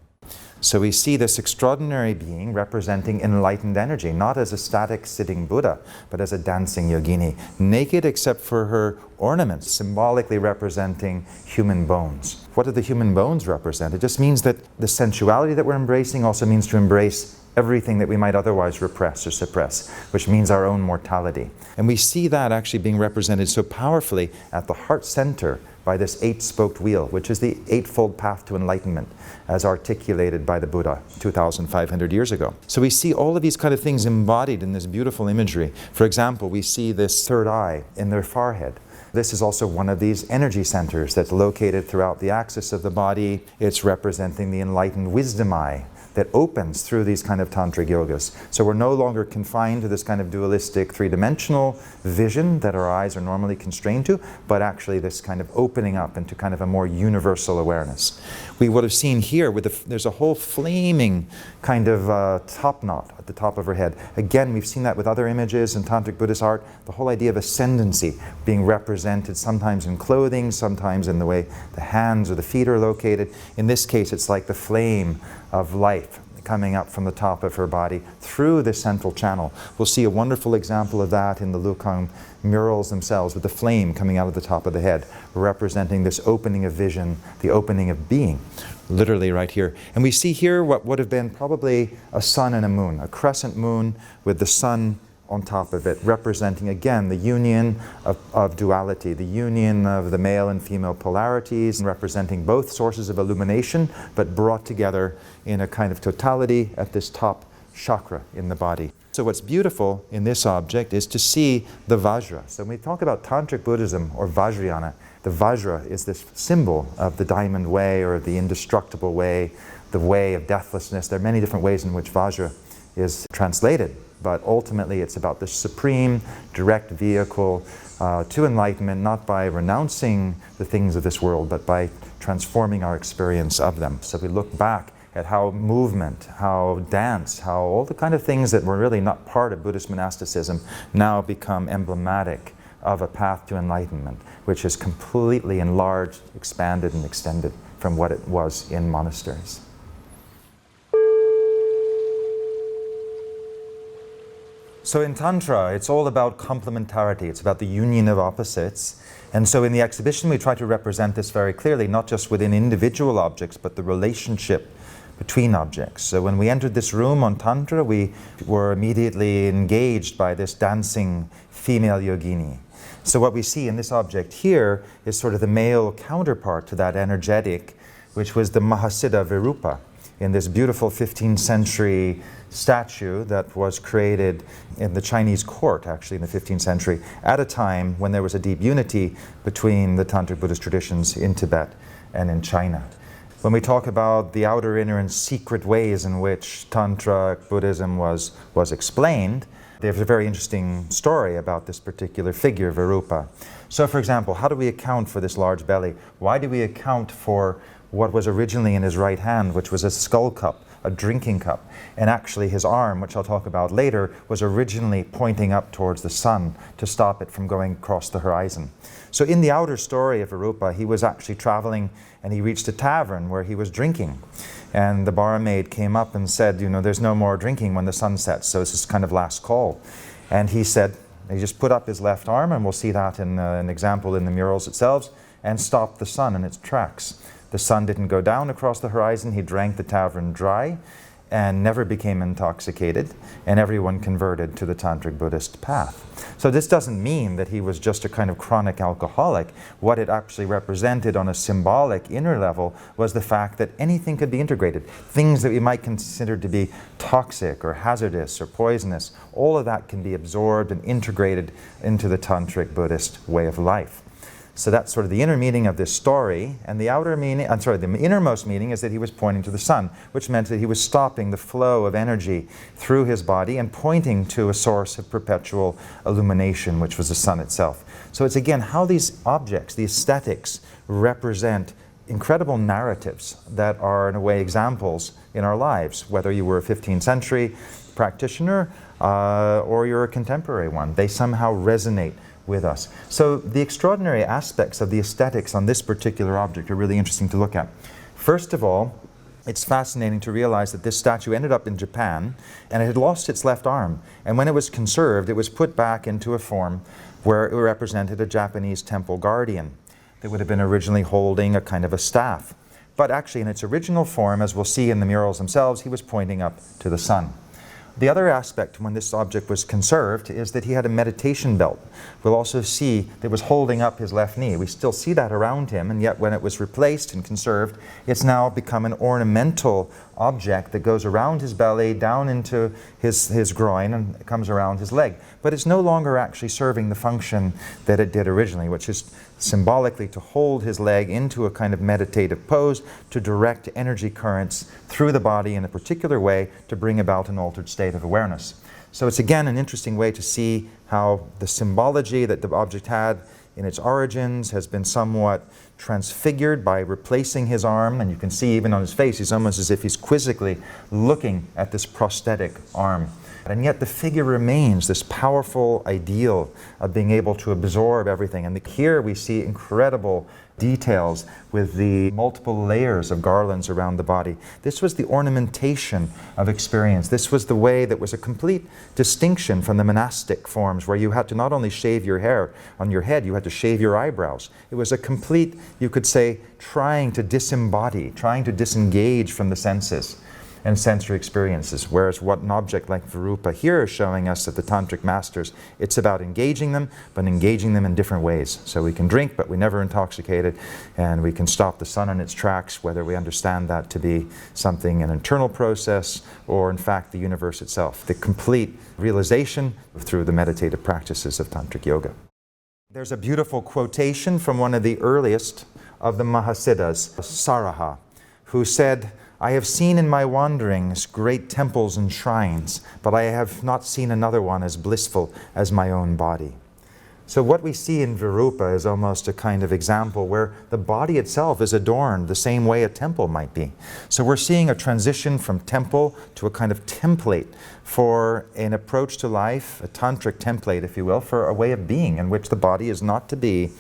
So we see this extraordinary being representing enlightened energy, not as a static sitting Buddha, but as a dancing yogini, naked except for her ornaments, symbolically representing human bones. What do the human bones represent? It just means that the sensuality that we're embracing also means to embrace everything that we might otherwise repress or suppress, which means our own mortality. And we see that actually being represented so powerfully at the heart center by this eight-spoked wheel, which is the eightfold path to enlightenment, as articulated by the Buddha 2,500 years ago. So we see all of these kind of things embodied in this beautiful imagery. For example, we see this third eye in their forehead. This is also one of these energy centers that's located throughout the axis of the body. It's representing the enlightened wisdom eye that opens through these kind of tantric yogas. So we're no longer confined to this kind of dualistic three-dimensional vision that our eyes are normally constrained to, but actually this kind of opening up into kind of a more universal awareness. We would have seen here, there's a whole flaming kind of top knot at the top of her head. Again, we've seen that with other images in Tantric Buddhist art, the whole idea of ascendancy being represented sometimes in clothing, sometimes in the way the hands or the feet are located. In this case, it's like the flame of life coming up from the top of her body through the central channel. We'll see a wonderful example of that in the Lukhang murals themselves, with the flame coming out of the top of the head, representing this opening of vision, the opening of being, literally right here. And we see here what would have been probably a sun and a moon, a crescent moon with the sun on top of it, representing again the union of duality, the union of the male and female polarities, representing both sources of illumination, but brought together in a kind of totality at this top chakra in the body. So what's beautiful in this object is to see the Vajra. So when we talk about Tantric Buddhism or Vajrayana, the Vajra is this symbol of the diamond way or the indestructible way, the way of deathlessness. There are many different ways in which Vajra is translated, but ultimately it's about the supreme, direct vehicle to enlightenment, not by renouncing the things of this world, but by transforming our experience of them. So we look back at how movement, how dance, how all the kind of things that were really not part of Buddhist monasticism now become emblematic of a path to enlightenment, which is completely enlarged, expanded, and extended from what it was in monasteries. So in Tantra, it's all about complementarity. It's about the union of opposites. And so in the exhibition, we try to represent this very clearly, not just within individual objects, but the relationship between objects. So when we entered this room on Tantra, we were immediately engaged by this dancing female yogini. So what we see in this object here is sort of the male counterpart to that energetic, which was the Mahasiddha Virupa. in this beautiful 15th century statue that was created in the Chinese court, actually, in the 15th century, at a time when there was a deep unity between the Tantric Buddhist traditions in Tibet and in China. When we talk about the outer, inner, and secret ways in which Tantric Buddhism was explained, there's a very interesting story about this particular figure, Virupa. So, for example, how do we account for this large belly? Why do we account for what was originally in his right hand, which was a skull cup, a drinking cup? And actually his arm, which I'll talk about later, was originally pointing up towards the sun to stop it from going across the horizon. So in the outer story of Virupa, he was actually traveling and he reached a tavern where he was drinking. And the barmaid came up and said, you know, there's no more drinking when the sun sets, so it's this kind of last call. And he said, he just put up his left arm, and we'll see that in an example in the murals itself, and stopped the sun in its tracks. The sun didn't go down across the horizon. He drank the tavern dry and never became intoxicated, and everyone converted to the Tantric Buddhist path. So this doesn't mean that he was just a kind of chronic alcoholic. What it actually represented on a symbolic inner level was the fact that anything could be integrated. Things that we might consider to be toxic or hazardous or poisonous, all of that can be absorbed and integrated into the Tantric Buddhist way of life. So that's sort of the inner meaning of this story, and the outer meaning, the innermost meaning is that he was pointing to the sun, which meant that he was stopping the flow of energy through his body and pointing to a source of perpetual illumination, which was the sun itself. So it's again how these objects, the aesthetics, represent incredible narratives that are in a way examples in our lives, whether you were a 15th century practitioner or you're a contemporary one. They somehow resonate with us. So the extraordinary aspects of the aesthetics on this particular object are really interesting to look at. First of all, it's fascinating to realize that this statue ended up in Japan and it had lost its left arm. And when it was conserved, it was put back into a form where it represented a Japanese temple guardian that would have been originally holding a kind of a staff. But actually in its original form, as we'll see in the murals themselves, he was pointing up to the sun. The other aspect when this object was conserved is that he had a meditation belt. We'll also see that it was holding up his left knee. We still see that around him, and yet when it was replaced and conserved, it's now become an ornamental object that goes around his belly, down into his groin, and it comes around his leg. But it's no longer actually serving the function that it did originally, which is symbolically to hold his leg into a kind of meditative pose, to direct energy currents through the body in a particular way to bring about an altered state of awareness. So it's again an interesting way to see how the symbology that the object had in its origins has been somewhat transfigured by replacing his arm, and you can see even on his face he's almost as if he's quizzically looking at this prosthetic arm. And yet the figure remains this powerful ideal of being able to absorb everything. And here we see incredible details with the multiple layers of garlands around the body. This was the ornamentation of experience. This was the way that was a complete distinction from the monastic forms where you had to not only shave your hair on your head, you had to shave your eyebrows. It was a complete, you could say, trying to disembody, trying to disengage from the senses and sensory experiences, whereas what an object like Virupa here is showing us at the Tantric masters, it's about engaging them, but engaging them in different ways. So we can drink, but we're never intoxicated, and we can stop the sun in its tracks, whether we understand that to be something, an internal process, or in fact the universe itself. The complete realization through the meditative practices of Tantric yoga. There's a beautiful quotation from one of the earliest of the Mahasiddhas, Saraha, who said, "I have seen in my wanderings great temples and shrines, but I have not seen another one as blissful as my own body." So what we see in Virupa is almost a kind of example where the body itself is adorned the same way a temple might be. So we're seeing a transition from temple to a kind of template for an approach to life, a tantric template, if you will, for a way of being in which the body is not to be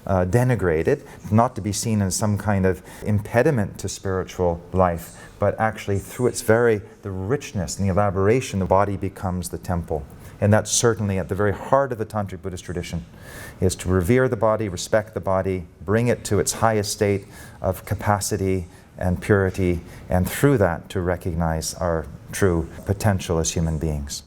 denigrated, not to be seen as some kind of impediment to spiritual life, but actually through its the richness and the elaboration, the body becomes the temple. And that's certainly at the very heart of the Tantric Buddhist tradition, is to revere the body, respect the body, bring it to its highest state of capacity and purity, and through that to recognize our true potential as human beings.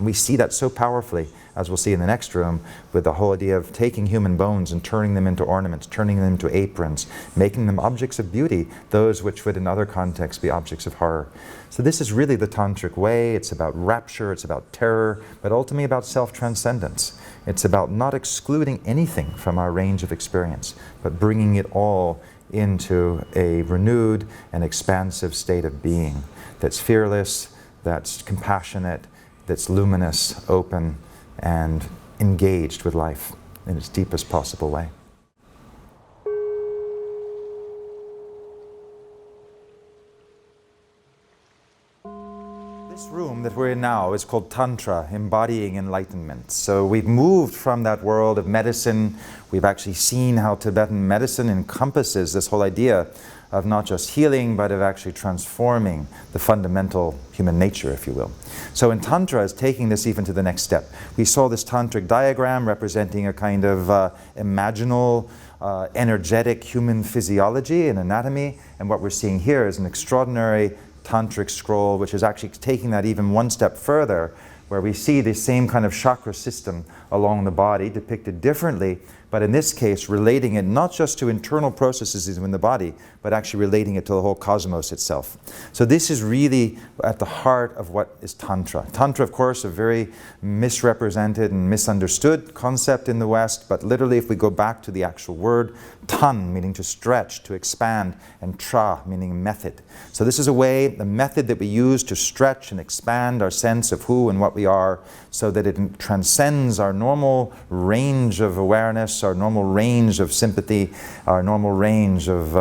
And we see that so powerfully, as we'll see in the next room, with the whole idea of taking human bones and turning them into ornaments, turning them into aprons, making them objects of beauty, those which would in other contexts be objects of horror. So this is really the tantric way. It's about rapture, it's about terror, but ultimately about self-transcendence. It's about not excluding anything from our range of experience, but bringing it all into a renewed and expansive state of being that's fearless, that's compassionate, that's luminous, open, and engaged with life in its deepest possible way. This room that we're in now is called Tantra, embodying enlightenment. So we've moved from that world of medicine. We've actually seen how Tibetan medicine encompasses this whole idea of not just healing, but of actually transforming the fundamental human nature, if you will. So in Tantra is taking this even to the next step. We saw this tantric diagram representing a kind of imaginal, energetic human physiology and anatomy, and what we're seeing here is an extraordinary tantric scroll, which is actually taking that even one step further, where we see the same kind of chakra system along the body depicted differently, but in this case relating it not just to internal processes in the body, but actually relating it to the whole cosmos itself. So this is really at the heart of what is Tantra. Tantra, of course, a very misrepresented and misunderstood concept in the West, but literally if we go back to the actual word, tan meaning to stretch, to expand, and tra meaning method. So this is a way, the method that we use to stretch and expand our sense of who and what we are, so that it transcends our normal range of awareness, our normal range of sympathy, our normal range of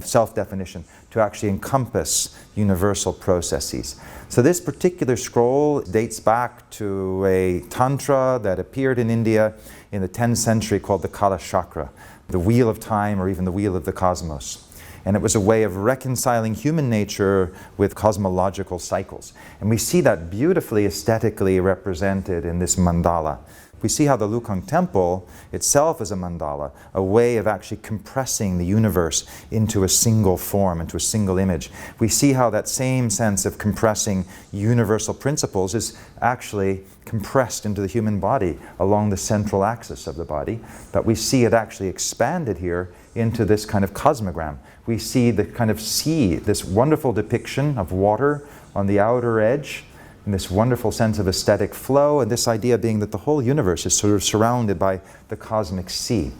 self-definition, to actually encompass universal processes. So this particular scroll dates back to a tantra that appeared in India in the 10th century called the Kala Chakra, the wheel of time, or even the wheel of the cosmos. And it was a way of reconciling human nature with cosmological cycles. And we see that beautifully aesthetically represented in this mandala. We see how the Lukhang temple itself is a mandala, a way of actually compressing the universe into a single form, into a single image. We see how that same sense of compressing universal principles is actually compressed into the human body along the central axis of the body, but we see it actually expanded here into this kind of cosmogram. We see the kind of sea, this wonderful depiction of water on the outer edge, and this wonderful sense of aesthetic flow, and this idea being that the whole universe is sort of surrounded by the cosmic sea.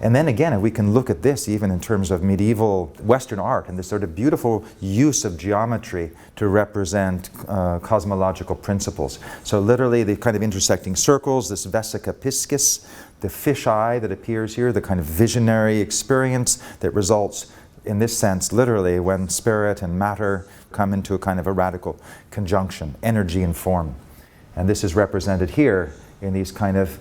And then again, if we can look at this even in terms of medieval Western art and this sort of beautiful use of geometry to represent cosmological principles. So literally the kind of intersecting circles, this vesica piscis, the fish eye that appears here, the kind of visionary experience that results in this sense, literally, when spirit and matter come into a kind of a radical conjunction, energy and form. And this is represented here in these kind of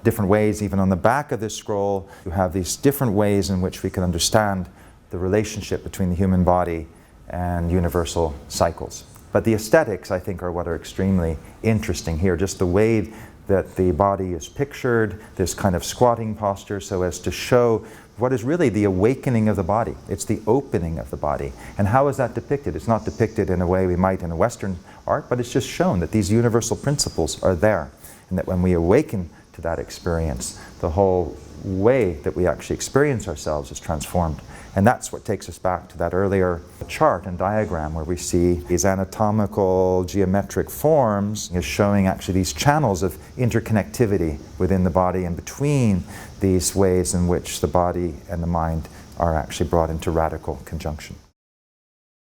different ways. Even on the back of this scroll, you have these different ways in which we can understand the relationship between the human body and universal cycles. But the aesthetics, I think, are what are extremely interesting here. Just the way that the body is pictured, this kind of squatting posture, so as to show what is really the awakening of the body. It's the opening of the body. And how is that depicted? It's not depicted in a way we might in a Western art, but it's just shown that these universal principles are there, and that when we awaken to that experience, the whole way that we actually experience ourselves is transformed. And that's what takes us back to that earlier chart and diagram where we see these anatomical geometric forms is showing actually these channels of interconnectivity within the body and between these ways in which the body and the mind are actually brought into radical conjunction.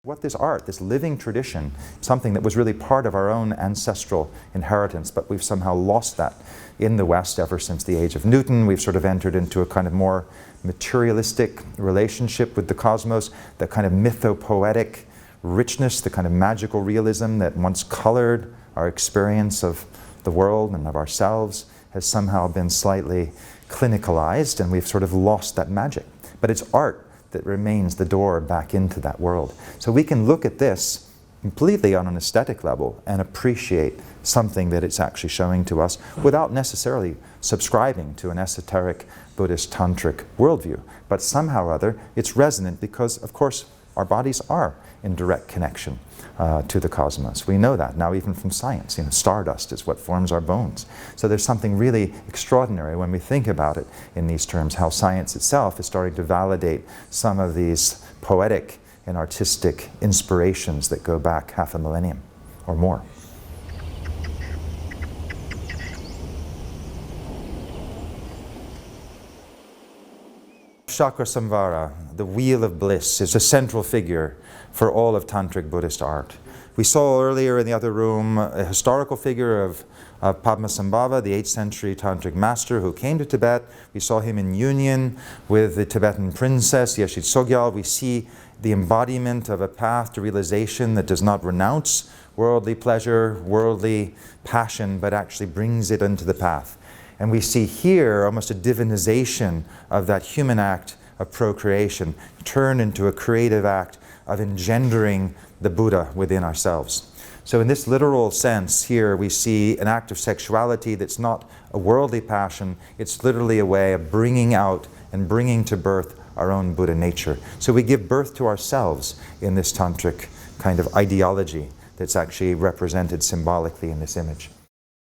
What this art, this living tradition, something that was really part of our own ancestral inheritance, but we've somehow lost that in the West ever since the age of Newton. We've sort of entered into a kind of more materialistic relationship with the cosmos, the kind of mythopoetic richness, the kind of magical realism that once colored our experience of the world and of ourselves has somehow been slightly clinicalized, and we've sort of lost that magic. But it's art that remains the door back into that world. So we can look at this completely on an aesthetic level and appreciate something that it's actually showing to us without necessarily subscribing to an esoteric Buddhist tantric worldview. But somehow or other, it's resonant because, of course, our bodies are in direct connection to the cosmos. We know that now even from science. Stardust is what forms our bones. So there's something really extraordinary when we think about it in these terms, how science itself is starting to validate some of these poetic and artistic inspirations that go back half a millennium or more. Chakrasamvara, the wheel of bliss, is a central figure for all of Tantric Buddhist art. We saw earlier in the other room a historical figure of Padmasambhava, the 8th century Tantric master who came to Tibet. We saw him in union with the Tibetan princess, Yeshit Sogyal. We see the embodiment of a path to realization that does not renounce worldly pleasure, worldly passion, but actually brings it into the path. And we see here almost a divinization of that human act of procreation turned into a creative act of engendering the Buddha within ourselves. So in this literal sense here we see an act of sexuality that's not a worldly passion, it's literally a way of bringing out and bringing to birth our own Buddha nature. So we give birth to ourselves in this Tantric kind of ideology that's actually represented symbolically in this image.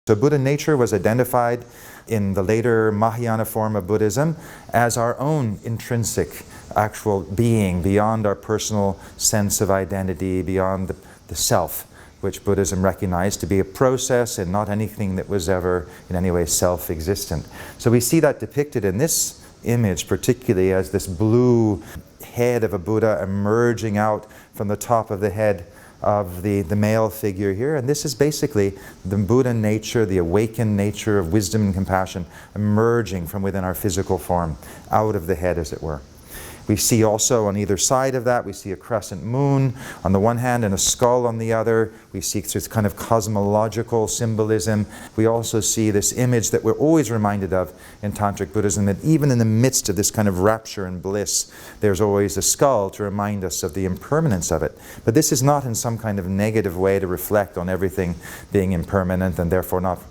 So Buddha nature was identified in the later Mahayana form of Buddhism as our own intrinsic actual being, beyond our personal sense of identity, beyond the self, which Buddhism recognized to be a process and not anything that was ever in any way self-existent. So we see that depicted in this image particularly as this blue head of a Buddha emerging out from the top of the head of the male figure here. And this is basically the Buddha nature, the awakened nature of wisdom and compassion emerging from within our physical form, out of the head as it were. We see also on either side of that, we see a crescent moon on the one hand and a skull on the other. We see this kind of cosmological symbolism. We also see this image that we're always reminded of in Tantric Buddhism, that even in the midst of this kind of rapture and bliss, there's always a skull to remind us of the impermanence of it. But this is not in some kind of negative way to reflect on everything being impermanent and therefore not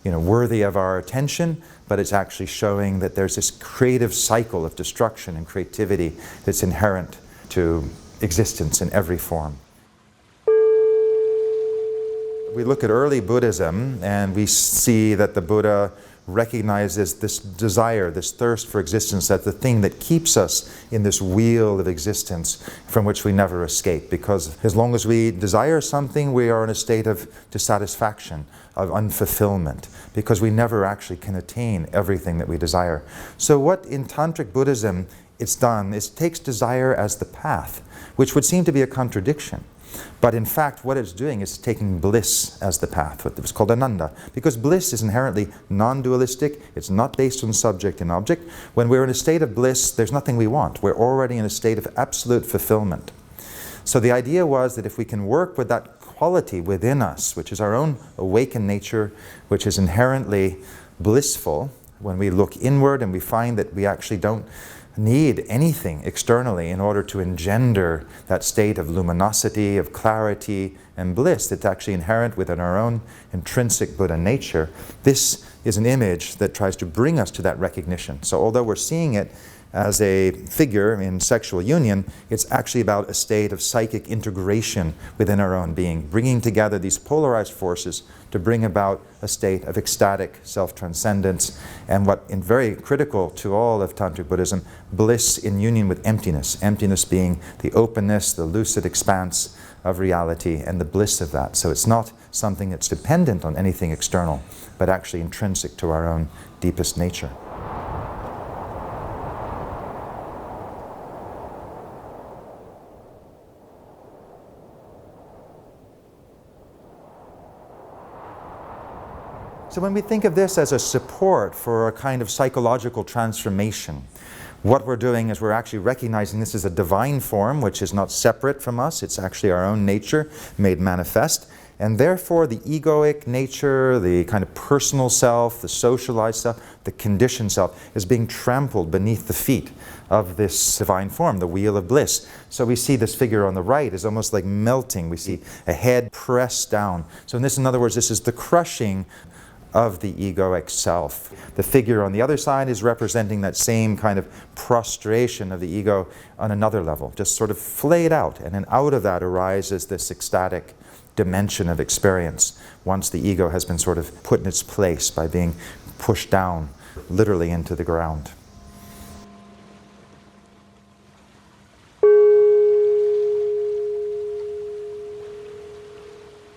worthy of our attention, but it's actually showing that there's this creative cycle of destruction and creativity that's inherent to existence in every form. We look at early Buddhism and we see that the Buddha recognizes this desire, this thirst for existence, that's the thing that keeps us in this wheel of existence from which we never escape. Because as long as we desire something, we are in a state of dissatisfaction, of unfulfillment, because we never actually can attain everything that we desire. So what in Tantric Buddhism it's done is it takes desire as the path, which would seem to be a contradiction. But in fact, what it's doing is taking bliss as the path, what was called ananda. Because bliss is inherently non-dualistic, it's not based on subject and object. When we're in a state of bliss, there's nothing we want. We're already in a state of absolute fulfillment. So the idea was that if we can work with that quality within us, which is our own awakened nature, which is inherently blissful, when we look inward and we find that we actually don't need anything externally in order to engender that state of luminosity, of clarity and bliss that's actually inherent within our own intrinsic Buddha nature. This is an image that tries to bring us to that recognition. So although we're seeing it as a figure in sexual union, it's actually about a state of psychic integration within our own being, bringing together these polarized forces to bring about a state of ecstatic self-transcendence and what is very critical to all of Tantric Buddhism, bliss in union with emptiness. Emptiness being the openness, the lucid expanse of reality and the bliss of that. So it's not something that's dependent on anything external, but actually intrinsic to our own deepest nature. So when we think of this as a support for a kind of psychological transformation, what we're doing is we're actually recognizing this as a divine form which is not separate from us, it's actually our own nature made manifest, and therefore the egoic nature, the kind of personal self, the socialized self, the conditioned self is being trampled beneath the feet of this divine form, the wheel of bliss. So we see this figure on the right is almost like melting. We see a head pressed down. So in other words, this is the crushing of the egoic self. The figure on the other side is representing that same kind of prostration of the ego on another level, just sort of flayed out, and then out of that arises this ecstatic dimension of experience once the ego has been sort of put in its place by being pushed down literally into the ground.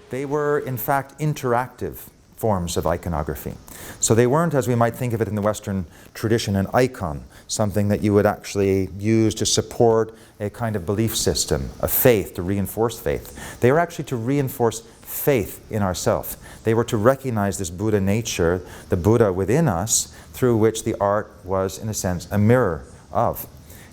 They were, in fact, interactive forms of iconography. So they weren't, as we might think of it in the Western tradition, an icon, something that you would actually use to support a kind of belief system, a faith, to reinforce faith. They were actually to reinforce faith in ourselves. They were to recognize this Buddha nature, the Buddha within us, through which the art was, in a sense, a mirror of.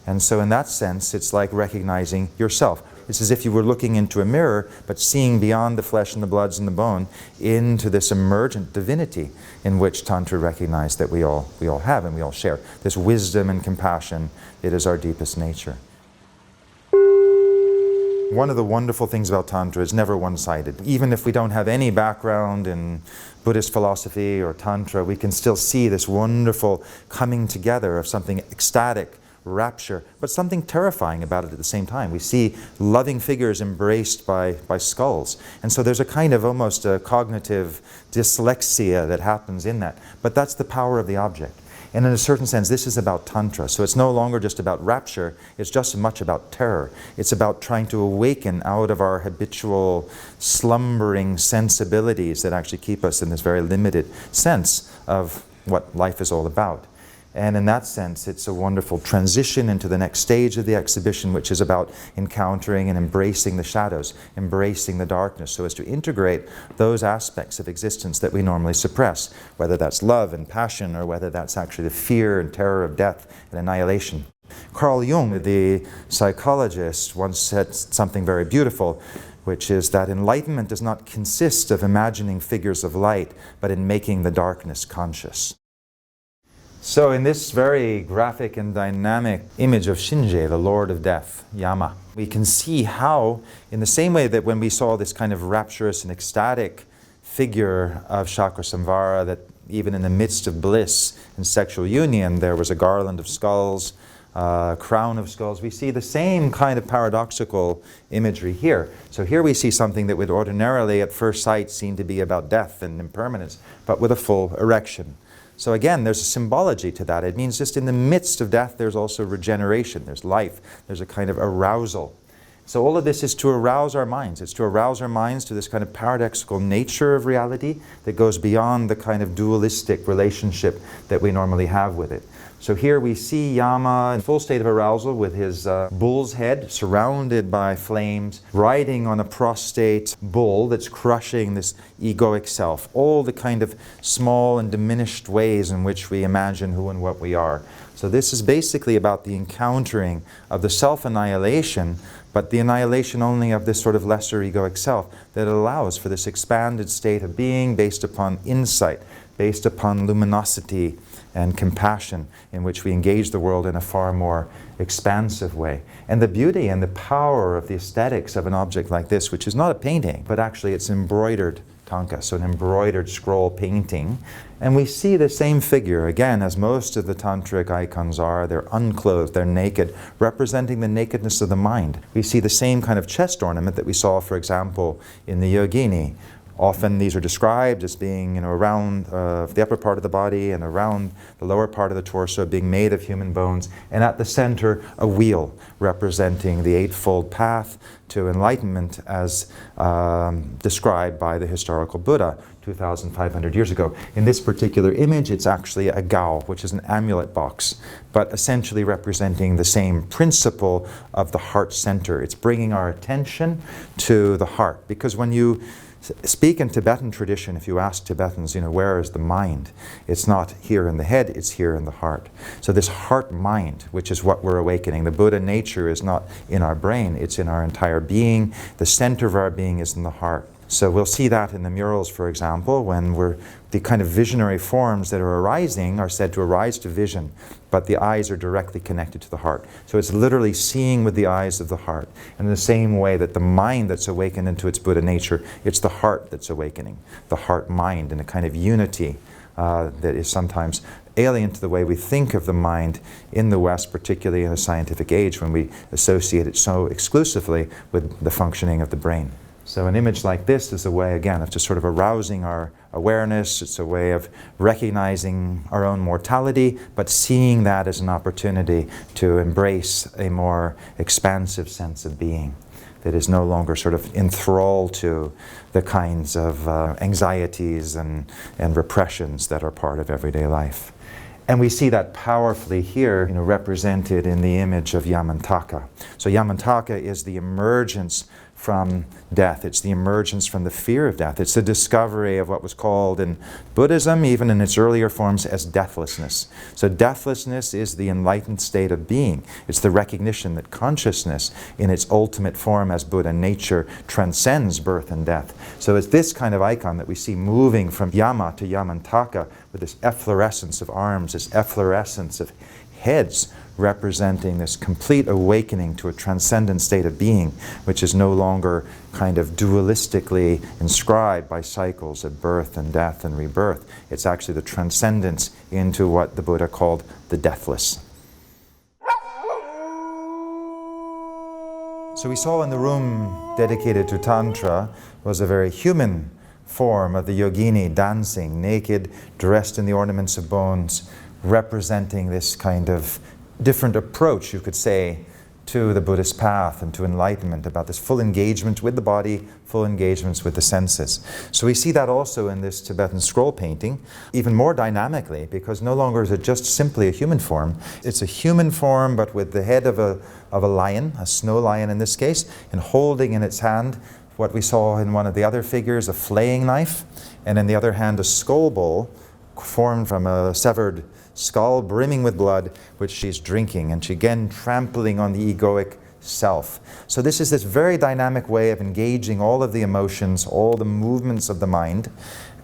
And so in that sense, it's like recognizing yourself. It's as if you were looking into a mirror, but seeing beyond the flesh and the bloods and the bone into this emergent divinity in which Tantra recognized that we all have and we all share. This wisdom and compassion, it is our deepest nature. One of the wonderful things about Tantra is never one-sided. Even if we don't have any background in Buddhist philosophy or Tantra, we can still see this wonderful coming together of something ecstatic, rapture, but something terrifying about it at the same time. We see loving figures embraced by skulls. And so there's a kind of almost a cognitive dyslexia that happens in that. But that's the power of the object. And in a certain sense, this is about Tantra. So it's no longer just about rapture, it's just as much about terror. It's about trying to awaken out of our habitual slumbering sensibilities that actually keep us in this very limited sense of what life is all about. And in that sense, it's a wonderful transition into the next stage of the exhibition, which is about encountering and embracing the shadows, embracing the darkness, so as to integrate those aspects of existence that we normally suppress, whether that's love and passion, or whether that's actually the fear and terror of death and annihilation. Carl Jung, the psychologist, once said something very beautiful, which is that enlightenment does not consist of imagining figures of light, but in making the darkness conscious. So in this very graphic and dynamic image of Shinje, the Lord of Death, Yama, we can see how, in the same way that when we saw this kind of rapturous and ecstatic figure of Chakrasamvara, that even in the midst of bliss and sexual union, there was a garland of skulls, a crown of skulls. We see the same kind of paradoxical imagery here. So here we see something that would ordinarily at first sight seem to be about death and impermanence, but with a full erection. So again, there's a symbology to that. It means just in the midst of death, there's also regeneration, there's life, there's a kind of arousal. So all of this is to arouse our minds. It's to arouse our minds to this kind of paradoxical nature of reality that goes beyond the kind of dualistic relationship that we normally have with it. So here we see Yama in full state of arousal with his bull's head surrounded by flames, riding on a prostrate bull that's crushing this egoic self. All the kind of small and diminished ways in which we imagine who and what we are. So this is basically about the encountering of the self-annihilation, but the annihilation only of this sort of lesser egoic self that allows for this expanded state of being based upon insight, based upon luminosity and compassion, in which we engage the world in a far more expansive way. And the beauty and the power of the aesthetics of an object like this, which is not a painting, but actually it's embroidered tanka, so an embroidered scroll painting. And we see the same figure, again, as most of the tantric icons are. They're unclothed, they're naked, representing the nakedness of the mind. We see the same kind of chest ornament that we saw, for example, in the yogini. Often these are described as being, around the upper part of the body and around the lower part of the torso, being made of human bones, and at the center a wheel representing the eightfold path to enlightenment as described by the historical Buddha 2,500 years ago. In this particular image, it's actually a gao, which is an amulet box, but essentially representing the same principle of the heart center. It's bringing our attention to the heart, because when you speak in Tibetan tradition, if you ask Tibetans, where is the mind? It's not here in the head, it's here in the heart. So this heart-mind, which is what we're awakening. The Buddha nature is not in our brain, it's in our entire being. The center of our being is in the heart. So we'll see that in the murals, for example, when the kind of visionary forms that are arising are said to arise to vision, but the eyes are directly connected to the heart. So it's literally seeing with the eyes of the heart. And in the same way that the mind that's awakened into its Buddha nature, it's the heart that's awakening, the heart-mind, in a kind of unity that is sometimes alien to the way we think of the mind in the West, particularly in the scientific age, when we associate it so exclusively with the functioning of the brain. So an image like this is a way, again, of just sort of arousing our awareness. It's a way of recognizing our own mortality, but seeing that as an opportunity to embrace a more expansive sense of being that is no longer sort of enthralled to the kinds of anxieties and repressions that are part of everyday life. And we see that powerfully here, represented in the image of Yamantaka. So Yamantaka is the emergence from death. It's the emergence from the fear of death. It's the discovery of what was called in Buddhism, even in its earlier forms, as deathlessness. So deathlessness is the enlightened state of being. It's the recognition that consciousness, in its ultimate form as Buddha nature, transcends birth and death. So it's this kind of icon that we see moving from Yama to Yamantaka, with this efflorescence of arms, this efflorescence of heads, representing this complete awakening to a transcendent state of being, which is no longer kind of dualistically inscribed by cycles of birth and death and rebirth. It's actually the transcendence into what the Buddha called the deathless. So we saw in the room dedicated to Tantra was a very human form of the yogini dancing, naked, dressed in the ornaments of bones, representing this kind of different approach, you could say, to the Buddhist path and to enlightenment, about this full engagement with the body, full engagements with the senses. So we see that also in this Tibetan scroll painting, even more dynamically, because no longer is it just simply a human form. It's a human form, but with the head of a lion, a snow lion in this case, and holding in its hand what we saw in one of the other figures, a flaying knife, and in the other hand a skull bowl formed from a severed skull brimming with blood, which she's drinking, and she again trampling on the egoic self. So this is this very dynamic way of engaging all of the emotions, all the movements of the mind,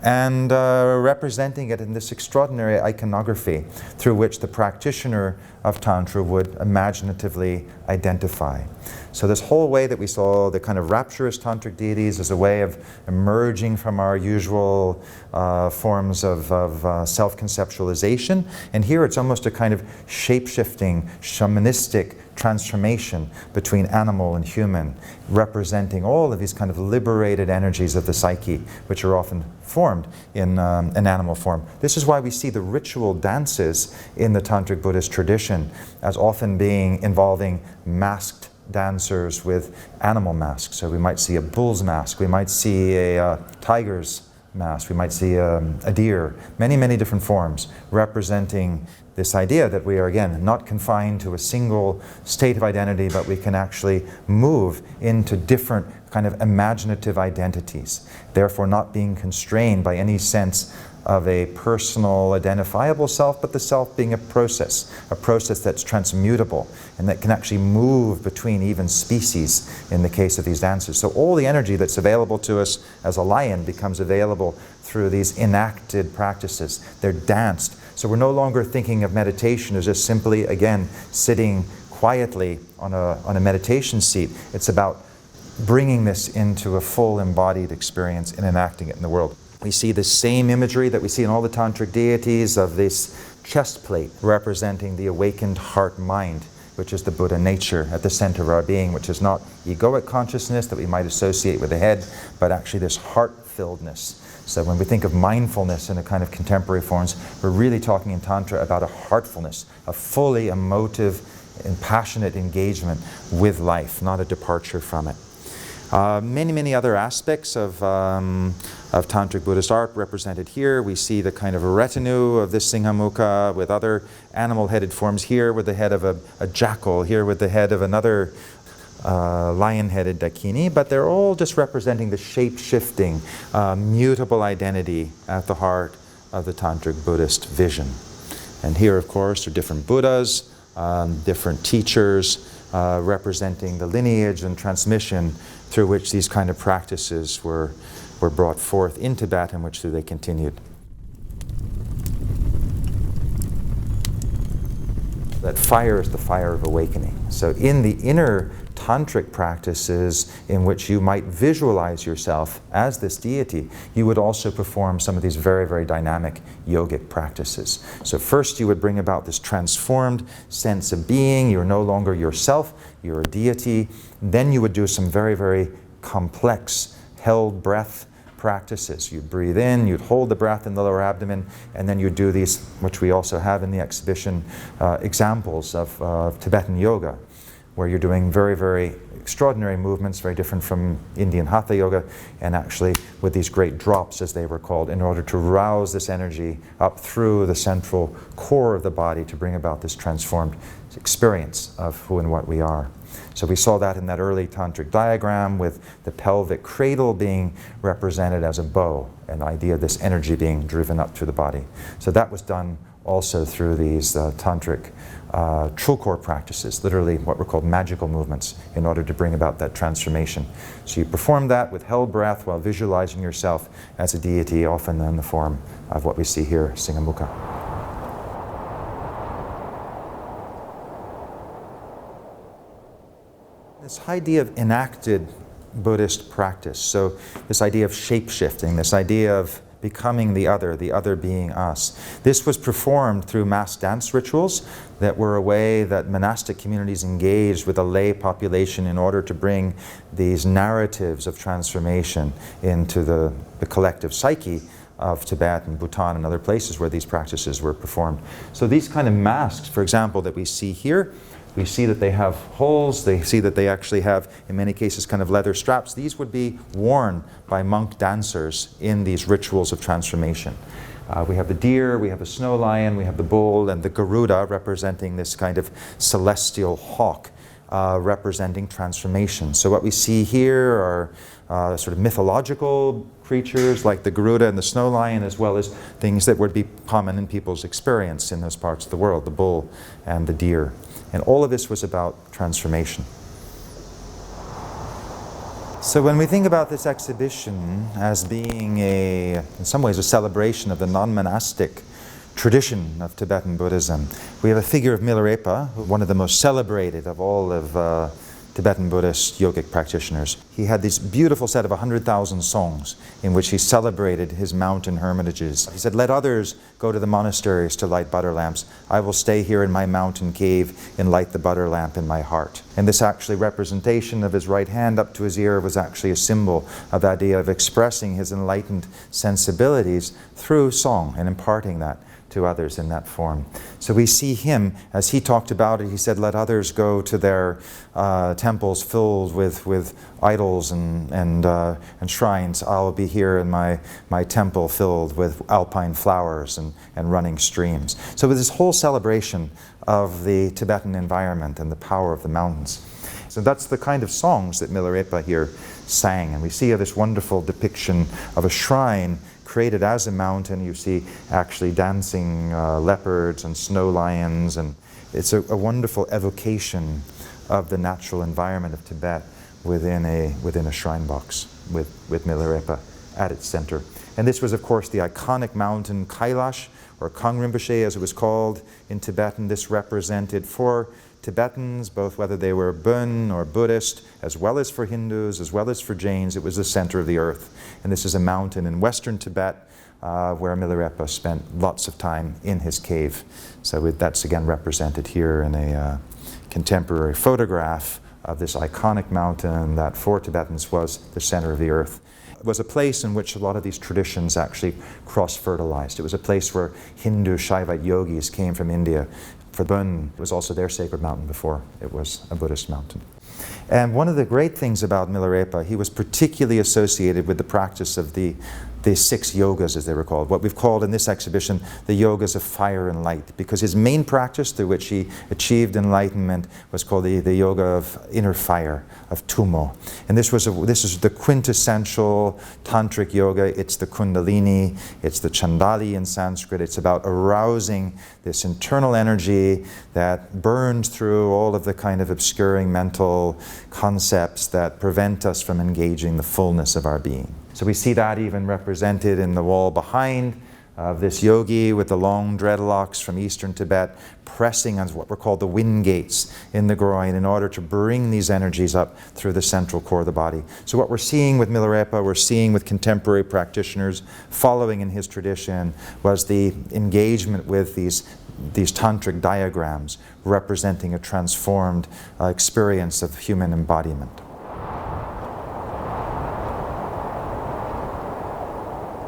and representing it in this extraordinary iconography through which the practitioner of Tantra would imaginatively identify. So this whole way that we saw the kind of rapturous tantric deities as a way of emerging from our usual forms of self-conceptualization, and here it's almost a kind of shape-shifting, shamanistic transformation between animal and human, representing all of these kind of liberated energies of the psyche, which are often formed in an animal form. This is why we see the ritual dances in the Tantric Buddhist tradition as often being involving masked dancers with animal masks. So we might see a bull's mask, we might see a tiger's mask, we might see a deer, many, many different forms representing this idea that we are, again, not confined to a single state of identity, but we can actually move into different kind of imaginative identities, therefore not being constrained by any sense of a personal identifiable self, but the self being a process that's transmutable and that can actually move between even species in the case of these dances. So all the energy that's available to us as a lion becomes available through these enacted practices. They're danced. So we're no longer thinking of meditation as just simply, again, sitting quietly on a meditation seat. It's about bringing this into a full embodied experience and enacting it in the world. We see the same imagery that we see in all the tantric deities of this chest plate representing the awakened heart-mind, which is the Buddha nature at the center of our being, which is not egoic consciousness that we might associate with the head, but actually this heart-filledness. So when we think of mindfulness in a kind of contemporary forms, we're really talking in Tantra about a heartfulness, a fully emotive and passionate engagement with life, not a departure from it. Many, many other aspects of Tantric Buddhist art represented here. We see the kind of a retinue of this Singhamukha with other animal-headed forms here with the head of a jackal, here with the head of another lion-headed dakini, but they're all just representing the shape-shifting, mutable identity at the heart of the Tantric Buddhist vision. And here, of course, are different Buddhas, different teachers, representing the lineage and transmission through which these kind of practices were brought forth in Tibet and which they continued. That fire is the fire of awakening. So in the inner tantric practices in which you might visualize yourself as this deity, you would also perform some of these very, very dynamic yogic practices. So first you would bring about this transformed sense of being. You're no longer yourself, you're a deity. Then you would do some very, very complex held breath practices. You'd breathe in, you'd hold the breath in the lower abdomen, and then you'd do these, which we also have in the exhibition, examples of Tibetan yoga, where you're doing very, very extraordinary movements, very different from Indian Hatha yoga, and actually with these great drops, as they were called, in order to rouse this energy up through the central core of the body to bring about this transformed experience of who and what we are. So we saw that in that early tantric diagram with the pelvic cradle being represented as a bow, and the idea of this energy being driven up through the body. So that was done also through these tantric true core practices, literally what were called magical movements, in order to bring about that transformation. So you perform that with held breath while visualizing yourself as a deity, often in the form of what we see here, Singamukha. This idea of enacted Buddhist practice, so this idea of shape-shifting, this idea of becoming the other being us. This was performed through mass dance rituals that were a way that monastic communities engaged with a lay population in order to bring these narratives of transformation into the collective psyche of Tibet and Bhutan and other places where these practices were performed. So these kind of masks, for example, that we see here, we see that they have holes, they see that they actually have, in many cases, kind of leather straps. These would be worn by monk dancers in these rituals of transformation. We have the deer, we have the snow lion, we have the bull, and the Garuda representing this kind of celestial hawk representing transformation. So what we see here are sort of mythological creatures like the Garuda and the snow lion, as well as things that would be common in people's experience in those parts of the world, the bull and the deer. And all of this was about transformation. So when we think about this exhibition as being in some ways a celebration of the non-monastic tradition of Tibetan Buddhism, we have a figure of Milarepa, one of the most celebrated of all of Tibetan Buddhist yogic practitioners. He had this beautiful set of 100,000 songs in which he celebrated his mountain hermitages. He said, "Let others go to the monasteries to light butter lamps. I will stay here in my mountain cave and light the butter lamp in my heart." And this actually representation of his right hand up to his ear was actually a symbol of the idea of expressing his enlightened sensibilities through song and imparting that to others in that form. So we see him, as he talked about it, he said, "Let others go to their temples filled with idols and shrines. I'll be here in my temple filled with alpine flowers and running streams." So with this whole celebration of the Tibetan environment and the power of the mountains. So that's the kind of songs that Milarepa here sang. And we see this wonderful depiction of a shrine created as a mountain. You see actually dancing leopards and snow lions, and it's a wonderful evocation of the natural environment of Tibet within a shrine box with Milarepa at its center. And this was, of course, the iconic mountain Kailash, or Kang Rinpoche as it was called in Tibetan. This represented for Tibetans, both whether they were Bön or Buddhist, as well as for Hindus, as well as for Jains, it was the center of the earth. And this is a mountain in western Tibet where Milarepa spent lots of time in his cave. So that's again represented here in a contemporary photograph of this iconic mountain that for Tibetans was the center of the earth. It was a place in which a lot of these traditions actually cross-fertilized. It was a place where Hindu Shaivite yogis came from India. For Bön, it was also their sacred mountain before it was a Buddhist mountain. And one of the great things about Milarepa, he was particularly associated with the practice of the 6 yogas, as they were called, what we've called in this exhibition the yogas of fire and light, because his main practice through which he achieved enlightenment was called the yoga of inner fire, of tumo. And this is the quintessential tantric yoga. It's the kundalini, it's the chandali in Sanskrit. It's about arousing this internal energy that burns through all of the kind of obscuring mental concepts that prevent us from engaging the fullness of our being. So we see that even represented in the wall behind of this yogi with the long dreadlocks from eastern Tibet, pressing on what were called the wind gates in the groin in order to bring these energies up through the central core of the body. So what we're seeing with Milarepa, we're seeing with contemporary practitioners following in his tradition, was the engagement with these tantric diagrams representing a transformed experience of human embodiment.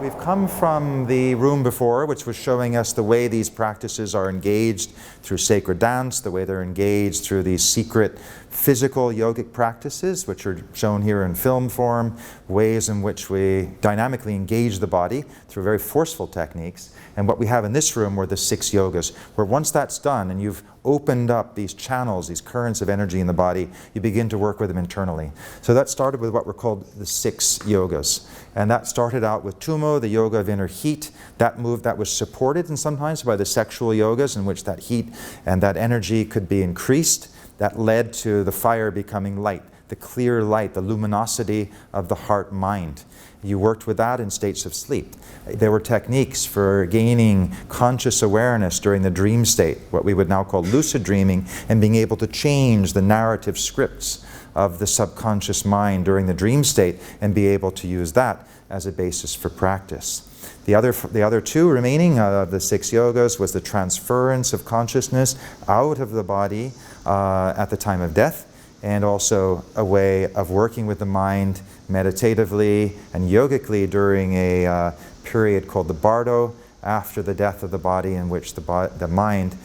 We've come from the room before, which was showing us the way these practices are engaged through sacred dance, the way they're engaged through these secret physical yogic practices, which are shown here in film form, ways in which we dynamically engage the body through very forceful techniques. And what we have in this room were the 6 yogas, where once that's done and you've opened up these channels, these currents of energy in the body, you begin to work with them internally. So that started with what were called the 6 yogas. And that started out with tumo, the yoga of inner heat. That was supported and sometimes by the sexual yogas in which that heat and that energy could be increased. That led to the fire becoming light, the clear light, the luminosity of the heart-mind. You worked with that in states of sleep. There were techniques for gaining conscious awareness during the dream state, what we would now call lucid dreaming, and being able to change the narrative scripts of the subconscious mind during the dream state and be able to use that as a basis for practice. The other 2 remaining of the 6 yogas was the transference of consciousness out of the body at the time of death, and also a way of working with the mind meditatively and yogically during a period called the bardo, after the death of the body, in which the mind,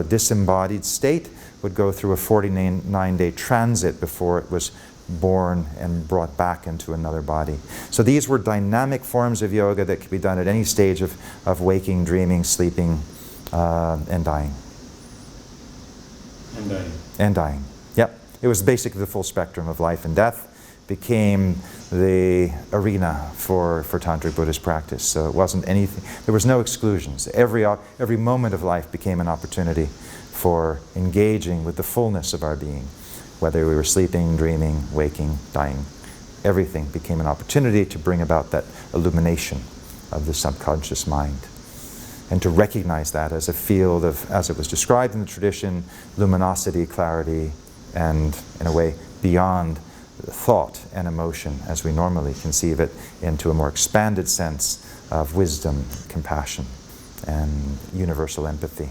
disembodied state, would go through a 49-day transit before it was born and brought back into another body. So these were dynamic forms of yoga that could be done at any stage of waking, dreaming, sleeping, and dying. And dying. Yep. It was basically the full spectrum of life and death became the arena for Tantric Buddhist practice. So it wasn't anything, there was no exclusions. Every moment of life became an opportunity for engaging with the fullness of our being. Whether we were sleeping, dreaming, waking, dying, everything became an opportunity to bring about that illumination of the subconscious mind. And to recognize that as a field of, as it was described in the tradition, luminosity, clarity, and in a way beyond thought and emotion as we normally conceive it, into a more expanded sense of wisdom, compassion, and universal empathy.